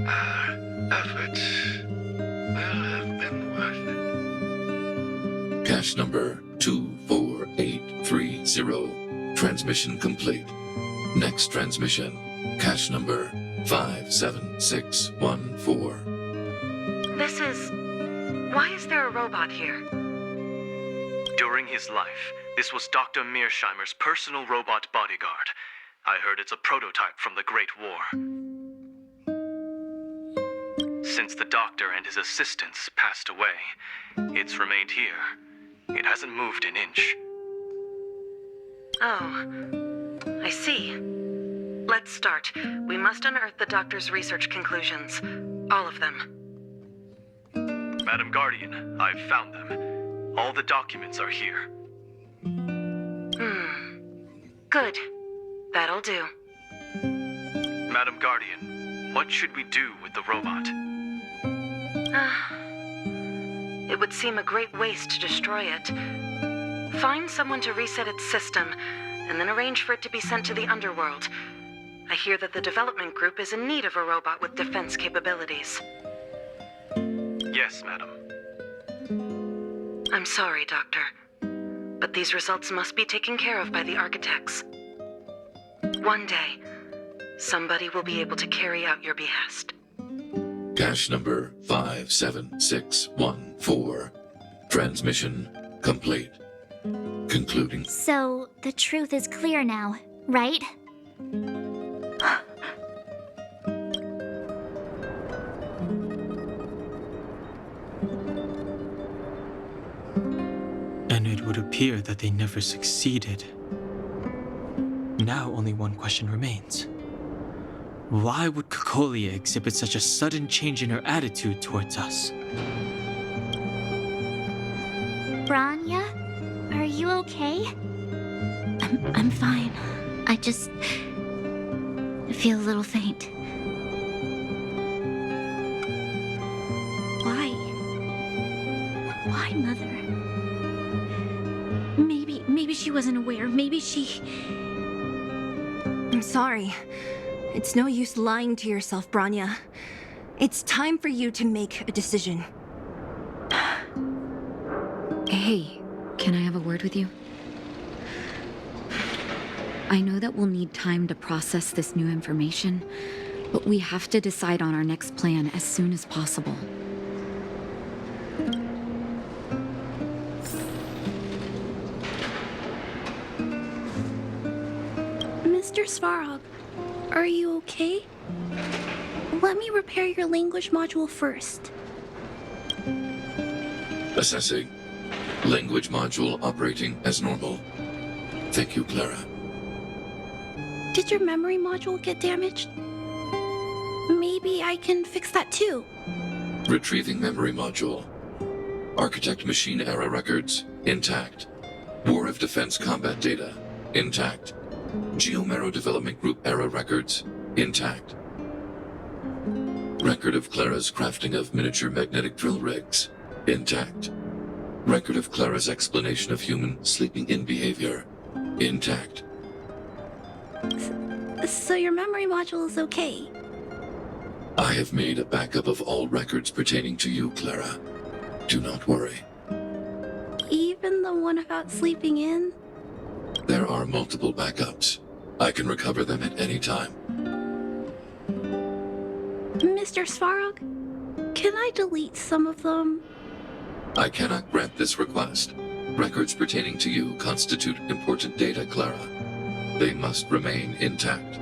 our efforts will have been worth it. Cache number 24830. Transmission complete. Next transmission. Cache number 57614. This is... Why is there a robot here? During his life, this was Dr. Mearsheimer's personal robot bodyguard. I heard it's a prototype from the Great War. Since the doctor and his assistants passed away, it's remained here. It hasn't moved an inch. Oh, I see. Let's start. We must unearth the doctor's research conclusions. All of them. Madam Guardian, I've found them. All the documents are here. Good. That'll do. Madam Guardian, what should we do with the robot? It would seem a great waste to destroy it. Find someone to reset its system, and then arrange for it to be sent to the underworld. I hear that the development group is in need of a robot with defense capabilities. Yes, madam. I'm sorry, Doctor, but these results must be taken care of by the architects. One day, somebody will be able to carry out your behest. Cache number 57614. Transmission complete. Concluding. So, the truth is clear now, right? And it would appear that they never succeeded. Now only one question remains. Why would Cocolia exhibit such a sudden change in her attitude towards us? Branya, are you okay? I'm fine. I just feel a little faint. Why? Why, Mother? Maybe she wasn't aware. Maybe she... I'm sorry. It's no use lying to yourself, Branya. It's time for you to make a decision. Hey, can I have a word with you? I know that we'll need time to process this new information, but we have to decide on our next plan as soon as possible. Mr. Svarog, are you okay? Let me repair your language module first. Assessing. Language module operating as normal. Thank you, Clara. Did your memory module get damaged? Maybe I can fix that too. Retrieving memory module. Architect machine error records, intact. War of Defense combat data, intact. Geomero development group error records, intact. Record of Clara's crafting of miniature magnetic drill rigs, intact. Record of Clara's explanation of human sleeping-in behavior, intact. So your memory module is okay? I have made a backup of all records pertaining to you, Clara. Do not worry. Even the one about sleeping in? There are multiple backups. I can recover them at any time. Mr. Svarog, can I delete some of them? I cannot grant this request. Records pertaining to you constitute important data, Clara. They must remain intact.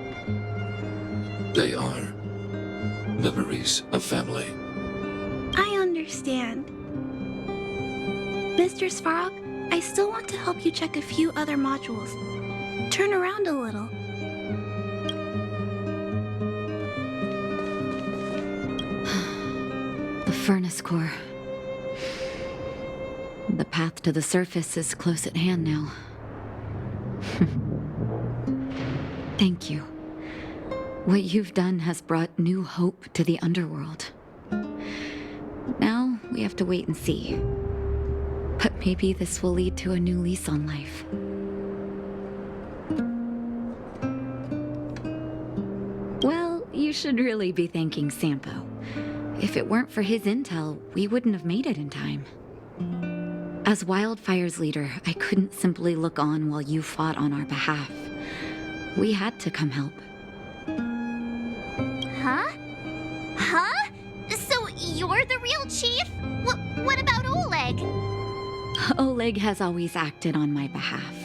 They are memories of family. I understand. Mr. Svarog, I still want to help you check a few other modules. Turn around a little. The furnace core. The path to the surface is close at hand now. Thank you. What you've done has brought new hope to the underworld. Now we have to wait and see. But maybe this will lead to a new lease on life. Well, you should really be thanking Sampo. If it weren't for his intel, we wouldn't have made it in time. As Wildfire's leader, I couldn't simply look on while you fought on our behalf. We had to come help. Huh? Huh? So you're the real chief? What about Oleg? Oleg has always acted on my behalf.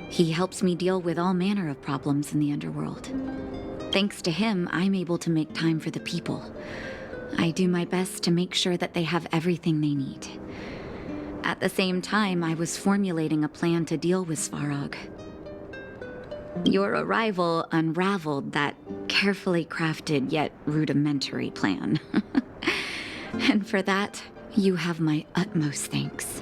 He helps me deal with all manner of problems in the underworld. Thanks to him, I'm able to make time for the people. I do my best to make sure that they have everything they need. At the same time, I was formulating a plan to deal with Svarog. Your arrival unraveled that carefully crafted yet rudimentary plan. And for that, you have my utmost thanks.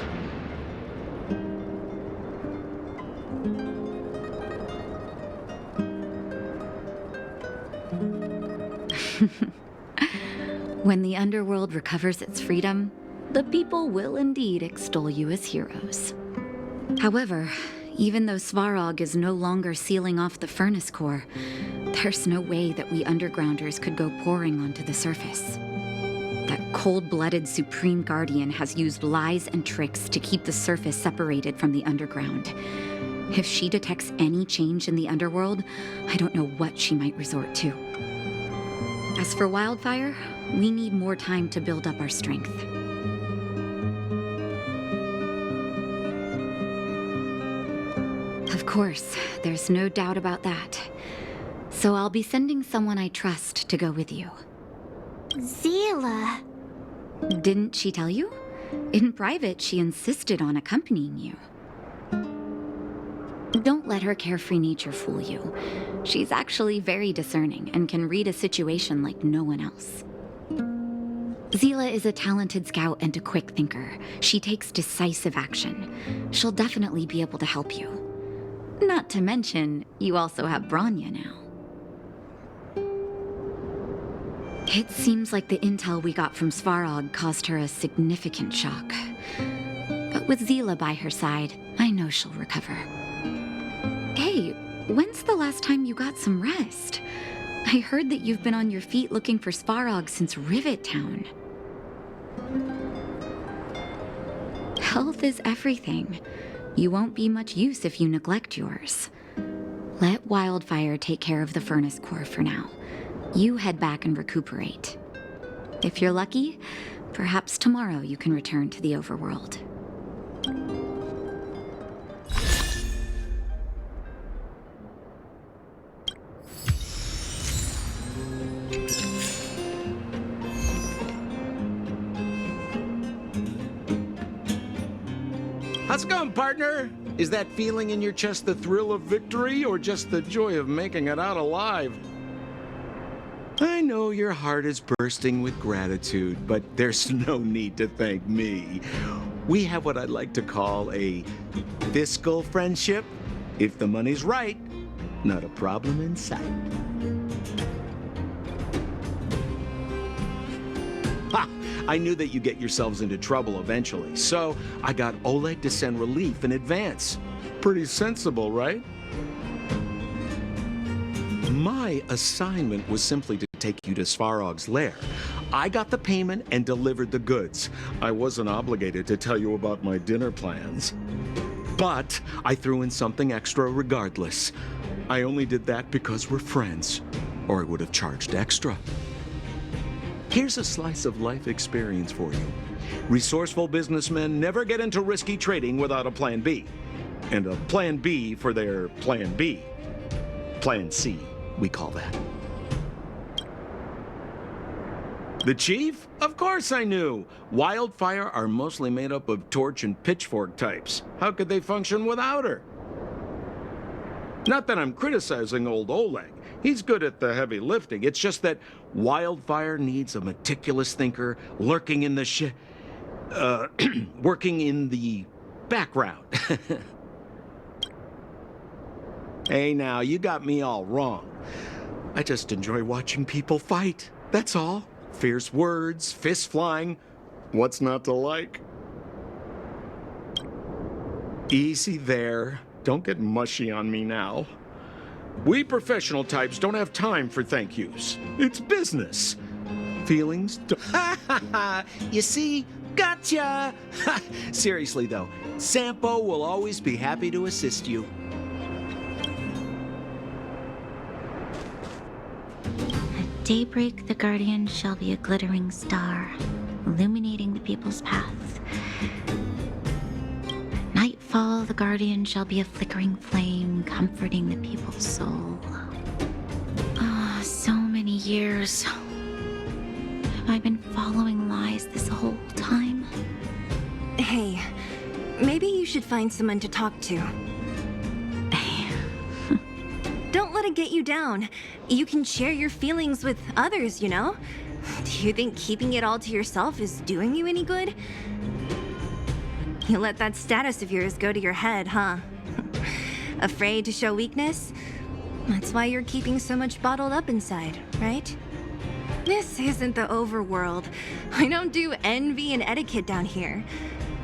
When the underworld recovers its freedom, the people will indeed extol you as heroes. However, even though Svarog is no longer sealing off the furnace core, there's no way that we undergrounders could go pouring onto the surface. That cold-blooded Supreme Guardian has used lies and tricks to keep the surface separated from the underground. If she detects any change in the underworld, I don't know what she might resort to. As for Wildfire, we need more time to build up our strength. Of course, there's no doubt about that. So I'll be sending someone I trust to go with you. Zila. Didn't she tell you? In private, she insisted on accompanying you. Don't let her carefree nature fool you. She's actually very discerning and can read a situation like no one else. Zila is a talented scout and a quick thinker. She takes decisive action. She'll definitely be able to help you. Not to mention, you also have Branya now. It seems like the intel we got from Svarog caused her a significant shock. But with Zila by her side, I know she'll recover. Hey, when's the last time you got some rest? I heard that you've been on your feet looking for Svarog since Rivet Town. Health is everything. You won't be much use if you neglect yours. Let Wildfire take care of the furnace core for now. You head back and recuperate. If you're lucky, perhaps tomorrow you can return to the overworld. How's it going, partner? Is that feeling in your chest the thrill of victory or just the joy of making it out alive? I know your heart is bursting with gratitude, but there's no need to thank me. We have what I'd like to call a fiscal friendship. If the money's right, not a problem in sight. Ha! I knew that you'd get yourselves into trouble eventually, so I got Oleg to send relief in advance. Pretty sensible, right? My assignment was simply to take you to Svarog's lair. I got the payment and delivered the goods. I wasn't obligated to tell you about my dinner plans. But I threw in something extra regardless. I only did that because we're friends, or I would have charged extra. Here's a slice of life experience for you. Resourceful businessmen never get into risky trading without a plan B. And a plan B for their plan B. Plan C, we call that. The chief? Of course I knew. Wildfire are mostly made up of torch and pitchfork types. How could they function without her? Not that I'm criticizing old Oleg. He's good at the heavy lifting. It's just that Wildfire needs a meticulous thinker lurking in the working in the background. Hey now, you got me all wrong. I just enjoy watching people fight, that's all. Fierce words, fists flying. What's not to like? Easy there. Don't get mushy on me now. We professional types don't have time for thank yous. It's business. Feelings don't... You see? Gotcha! Seriously though, Sampo will always be happy to assist you. At daybreak, the Guardian shall be a glittering star, illuminating the people's paths. At nightfall, the Guardian shall be a flickering flame, comforting the people's soul. Ah, so many years. Have I been following lies this whole time? Hey, maybe you should find someone to talk to. Don't let it get you down. You can share your feelings with others, you know? Do you think keeping it all to yourself is doing you any good? You let that status of yours go to your head, huh? Afraid to show weakness? That's why you're keeping so much bottled up inside, right? This isn't the overworld. I don't do envy and etiquette down here.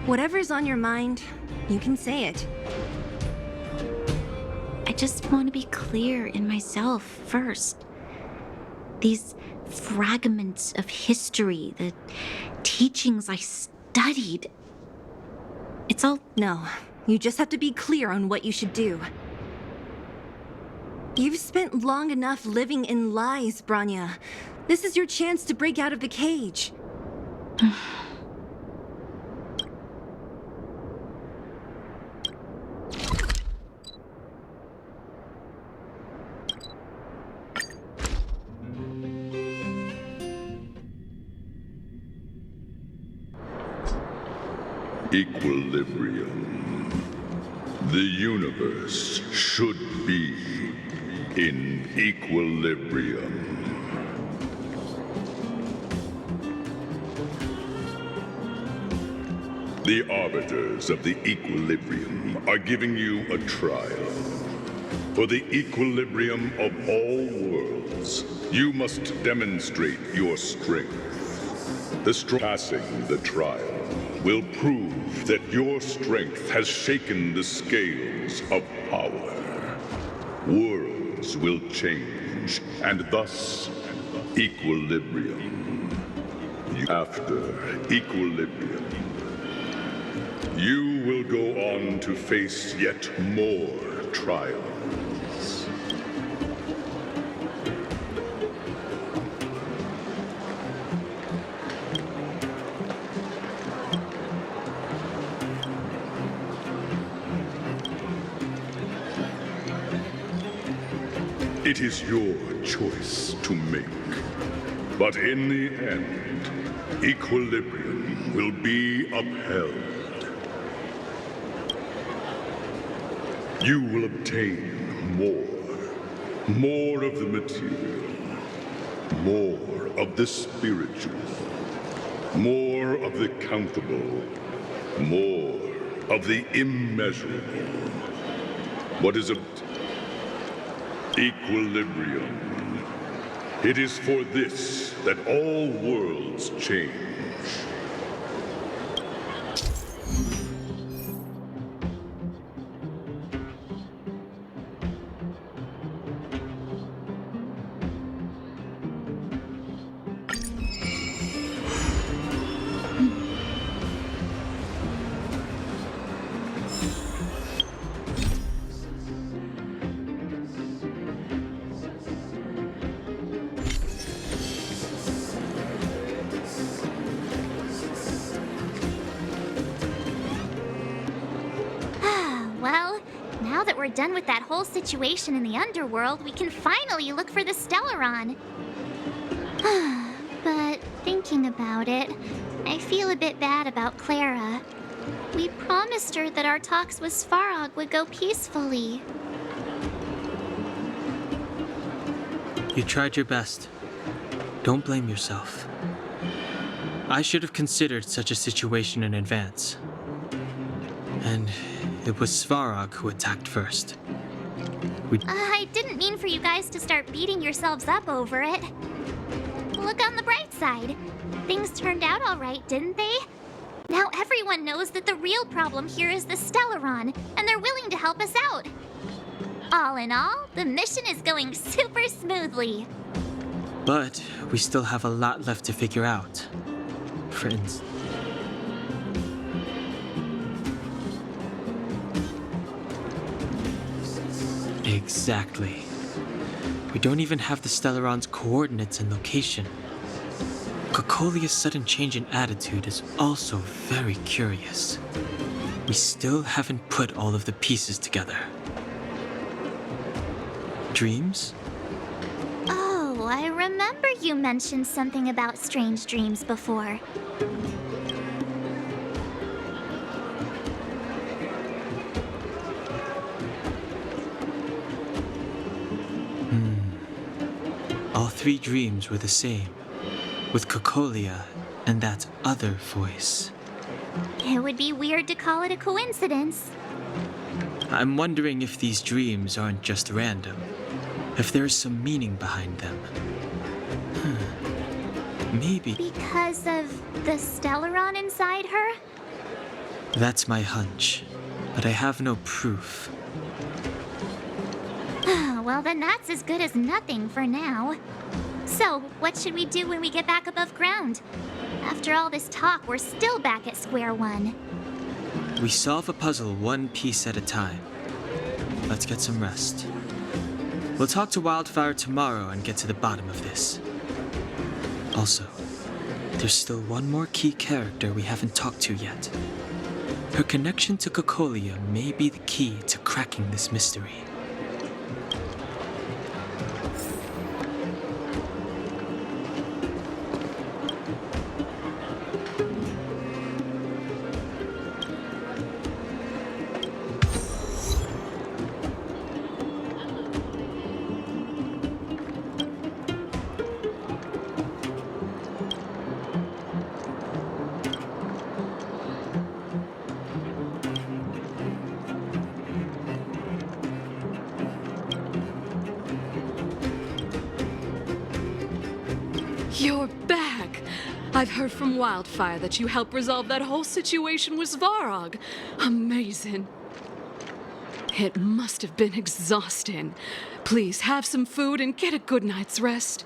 Whatever's on your mind, you can say it. I just want to be clear in myself first. These fragments of history, the teachings I studied, it's all... No, you just have to be clear on what you should do. You've spent long enough living in lies, Branya. This is your chance to break out of the cage. Equilibrium. The universe should be in equilibrium. The arbiters of the equilibrium are giving you a trial. For the equilibrium of all worlds, you must demonstrate your strength. Passing the trial will prove that your strength has shaken the scales of power. Worlds will change, and thus equilibrium. After equilibrium, you will go on to face yet more trials. It is your choice to make. But in the end, equilibrium will be upheld. You will obtain more of the material, more of the spiritual, more of the countable, more of the immeasurable. What is equilibrium? It is for this that all worlds change. Done with that whole situation in the underworld, we can finally look for the Stellaron. But thinking about it, I feel a bit bad about Clara. We promised her that our talks with Svarog would go peacefully. You tried your best. Don't blame yourself. I should have considered such a situation in advance. And it was Svarog who attacked first. I didn't mean for you guys to start beating yourselves up over it. Look on the bright side. Things turned out all right, didn't they? Now everyone knows that the real problem here is the Stellaron, and they're willing to help us out. All in all, the mission is going super smoothly. But we still have a lot left to figure out. For instance, exactly. We don't even have the Stellaron's coordinates and location. Cocolia's sudden change in attitude is also very curious. We still haven't put all of the pieces together. Dreams? Oh, I remember you mentioned something about strange dreams before. All three dreams were the same, with Cocolia and that other voice. It would be weird to call it a coincidence. I'm wondering if these dreams aren't just random, if there is some meaning behind them. Maybe. Because of the Stellaron inside her? That's my hunch, but I have no proof. Well, then that's as good as nothing for now. So, what should we do when we get back above ground? After all this talk, we're still back at square one. We solve a puzzle one piece at a time. Let's get some rest. We'll talk to Wildfire tomorrow and get to the bottom of this. Also, there's still one more key character we haven't talked to yet. Her connection to Cocolia may be the key to cracking this mystery. You're back! I've heard from Wildfire that you helped resolve that whole situation with Svarog. Amazing. It must have been exhausting. Please have some food and get a good night's rest.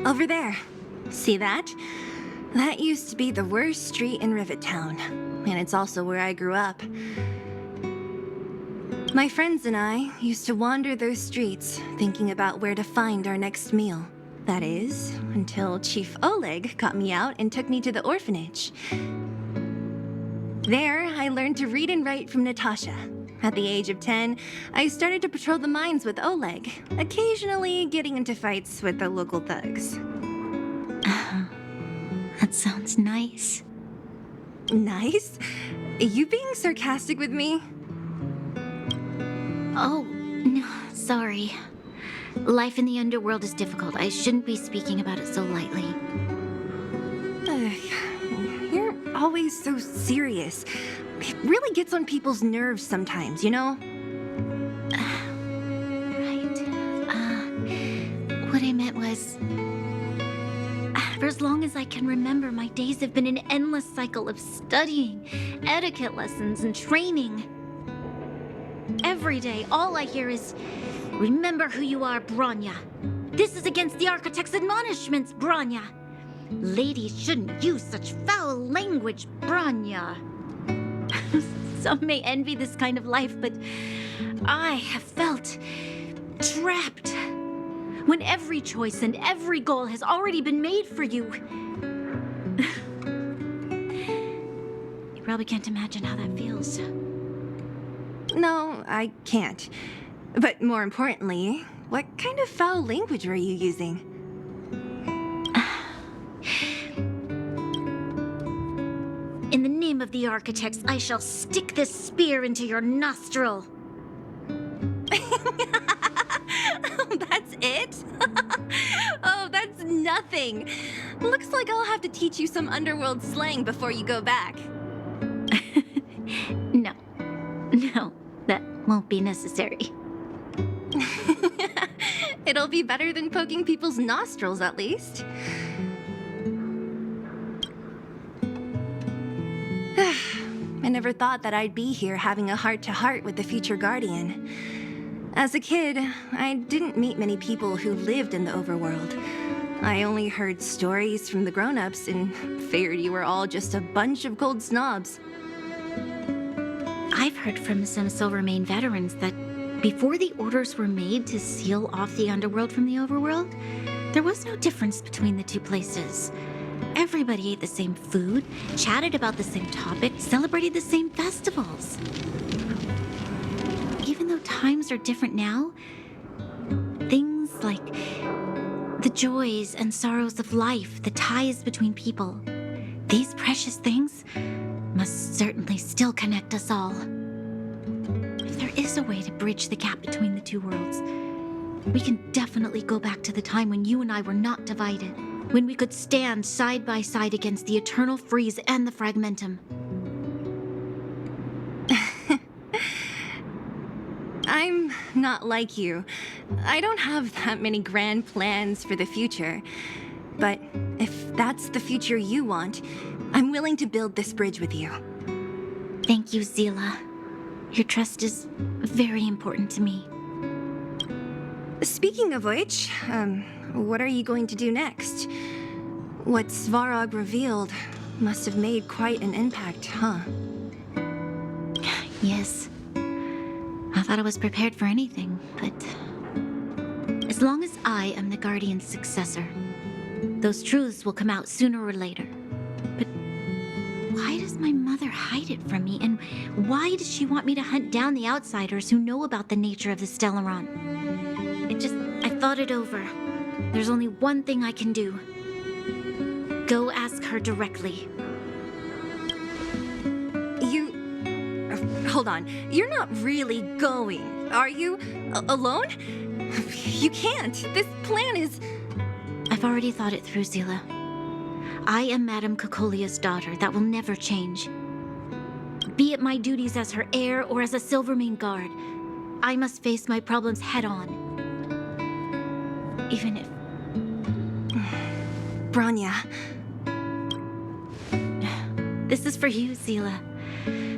Over there. See that? That used to be the worst street in Rivet Town, and it's also where I grew up. My friends and I used to wander those streets, thinking about where to find our next meal. That is, until Chief Oleg got me out and took me to the orphanage. There, I learned to read and write from Natasha. At the age of 10, I started to patrol the mines with Oleg, occasionally getting into fights with the local thugs. That sounds nice. Nice? You being sarcastic with me? Oh, no, sorry. Life in the underworld is difficult. I shouldn't be speaking about it so lightly. You're always so serious. It really gets on people's nerves sometimes, you know? Right. What I meant was... For as long as I can remember, my days have been an endless cycle of studying, etiquette lessons, and training. Every day, all I hear is, "Remember who you are, Bronya. This is against the Architect's admonishments, Bronya. Ladies shouldn't use such foul language, Bronya." Some may envy this kind of life, but I have felt trapped. When every choice and every goal has already been made for you. You probably can't imagine how that feels. No, I can't. But more importantly, what kind of foul language were you using? In the name of the Architects, I shall stick this spear into your nostril. That's it? Oh, that's nothing. Looks like I'll have to teach you some underworld slang before you go back. No, that won't be necessary. It'll be better than poking people's nostrils, at least. I never thought that I'd be here having a heart-to-heart with the future Guardian. As a kid, I didn't meet many people who lived in the overworld. I only heard stories from the grown-ups and figured you were all just a bunch of cold snobs. I've heard from some Silvermane veterans that before the orders were made to seal off the underworld from the overworld, there was no difference between the two places. Everybody ate the same food, chatted about the same topics, celebrated the same festivals. Even though times are different now, things like the joys and sorrows of life, the ties between people, these precious things must certainly still connect us all. If there is a way to bridge the gap between the two worlds, we can definitely go back to the time when you and I were not divided, when we could stand side by side against the Eternal Freeze and the Fragmentum. I'm not like you. I don't have that many grand plans for the future. But if that's the future you want, I'm willing to build this bridge with you. Thank you, Zila. Your trust is very important to me. Speaking of which, what are you going to do next? What Svarog revealed must have made quite an impact, huh? Yes. I thought I was prepared for anything, but as long as I am the Guardian's successor, those truths will come out sooner or later. But why does my mother hide it from me? And why does she want me to hunt down the outsiders who know about the nature of the Stellaron? I thought it over. There's only one thing I can do. Go ask her directly. Hold on. You're not really going, are you? Alone? You can't. This plan is... I've already thought it through, Zila. I am Madame Cocolia's daughter. That will never change. Be it my duties as her heir or as a Silvermane guard, I must face my problems head-on. Even if... Branya. This is for you, Zila.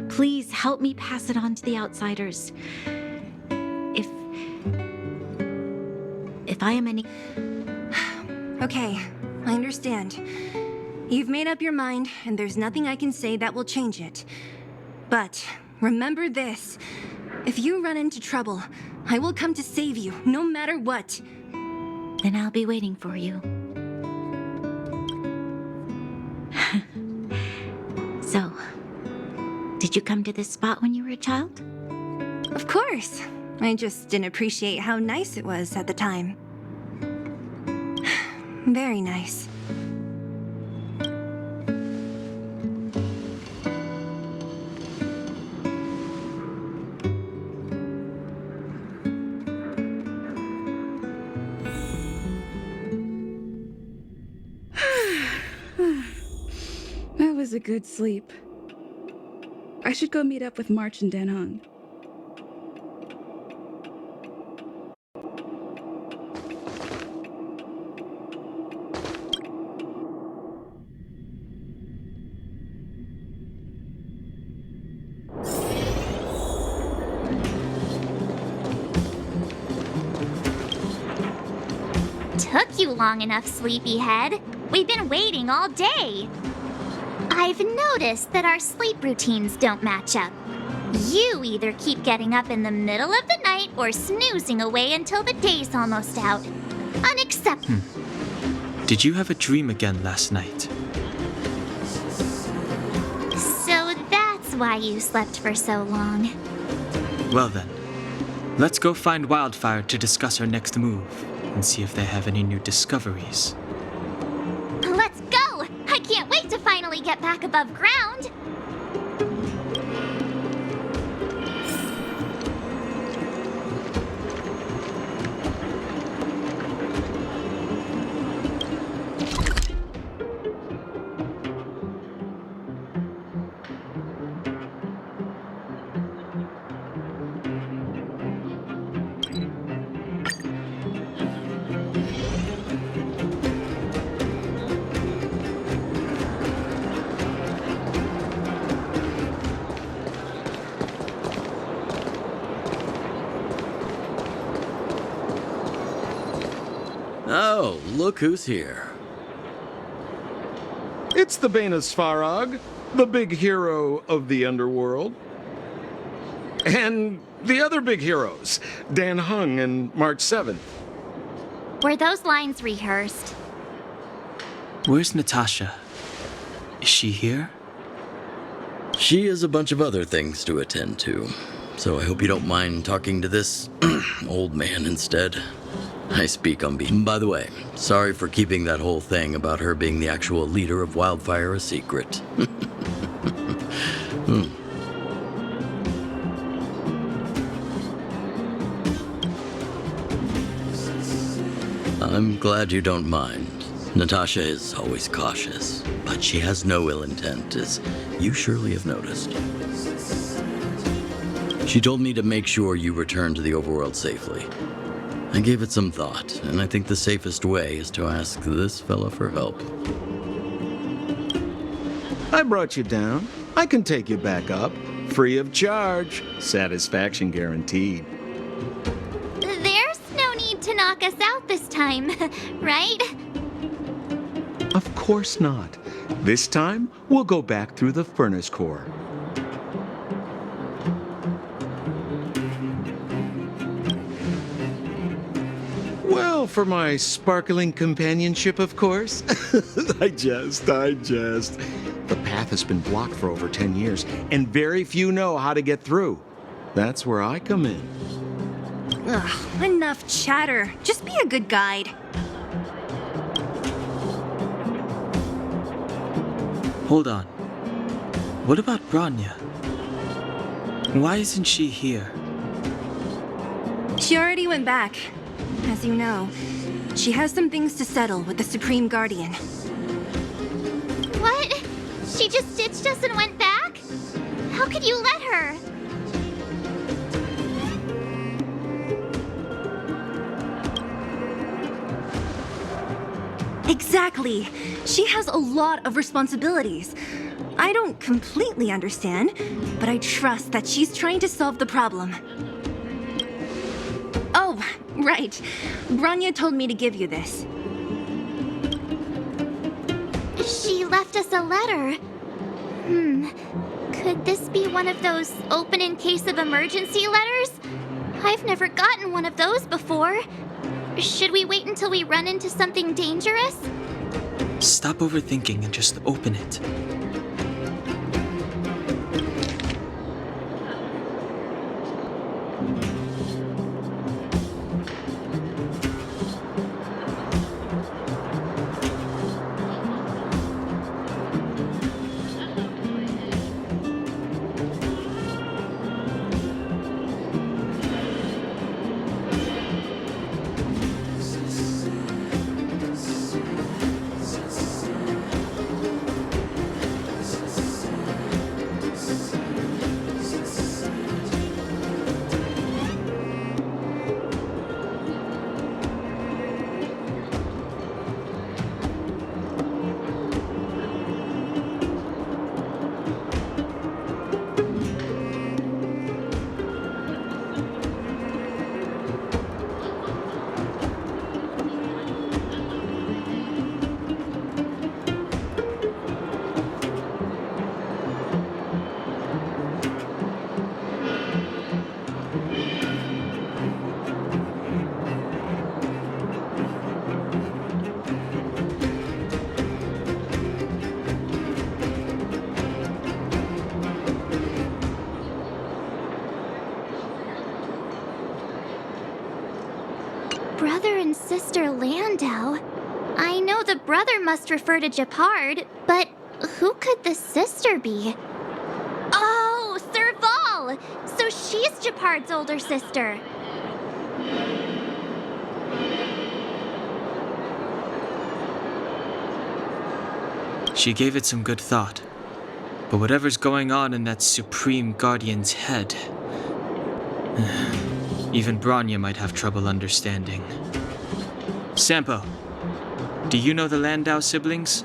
Please help me pass it on to the outsiders. If I am any... Okay, I understand. You've made up your mind, and there's nothing I can say that will change it. But remember this. If you run into trouble, I will come to save you, no matter what. Then I'll be waiting for you. So, did you come to this spot when you were a child? Of course. I just didn't appreciate how nice it was at the time. Very nice. That was a good sleep. I should go meet up with March and Danhung. Took you long enough, sleepyhead. We've been waiting all day. I've noticed that our sleep routines don't match up. You either keep getting up in the middle of the night or snoozing away until the day's almost out. Unacceptable. Did you have a dream again last night? So that's why you slept for so long. Well then, let's go find Wildfire to discuss our next move and see if they have any new discoveries. Let's go! I can't wait to finally get back above ground! Oh, look who's here. It's the Bane of Svarog, the big hero of the underworld. And the other big heroes, Danhung and March 7th. Were those lines rehearsed? Where's Natasha? Is she here? She has a bunch of other things to attend to, so I hope you don't mind talking to this old man instead. I speak on behalf. By the way, sorry for keeping that whole thing about her being the actual leader of Wildfire a secret. I'm glad you don't mind. Natasha is always cautious, but she has no ill intent, as you surely have noticed. She told me to make sure you return to the overworld safely. I gave it some thought, and I think the safest way is to ask this fella for help. I brought you down. I can take you back up. Free of charge. Satisfaction guaranteed. There's no need to knock us out this time, right? Of course not. This time, we'll go back through the furnace core. Well, for my sparkling companionship, of course. I jest. The path has been blocked for over 10 years, and very few know how to get through. That's where I come in. Ugh, enough chatter. Just be a good guide. Hold on. What about Bronya? Why isn't she here? She already went back. As you know, she has some things to settle with the Supreme Guardian. What? She just ditched us and went back? How could you let her? Exactly. She has a lot of responsibilities. I don't completely understand, but I trust that she's trying to solve the problem. Oh, right. Bronya told me to give you this. She left us a letter. Could this be one of those open in case of emergency letters? I've never gotten one of those before. Should we wait until we run into something dangerous? Stop overthinking and just open it. Brother and sister Landau. I know the brother must refer to Gepard, but who could the sister be? Oh, Serval! So she's Gepard's older sister. She gave it some good thought. But whatever's going on in that Supreme Guardian's head, even Bronya might have trouble understanding. Sampo, do you know the Landau siblings?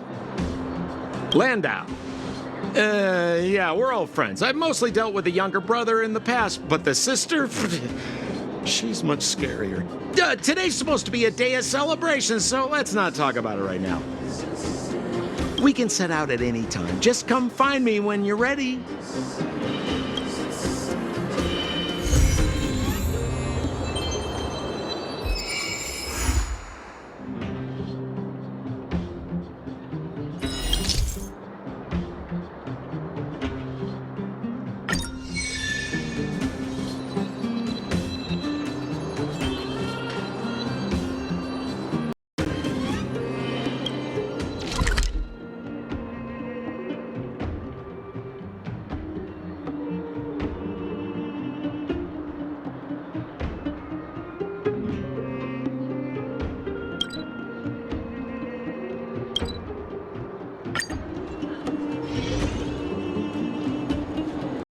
Landau? Yeah, we're all friends. I've mostly dealt with the younger brother in the past, but the sister? She's much scarier. Today's supposed to be a day of celebration, so let's not talk about it right now. We can set out at any time. Just come find me when you're ready.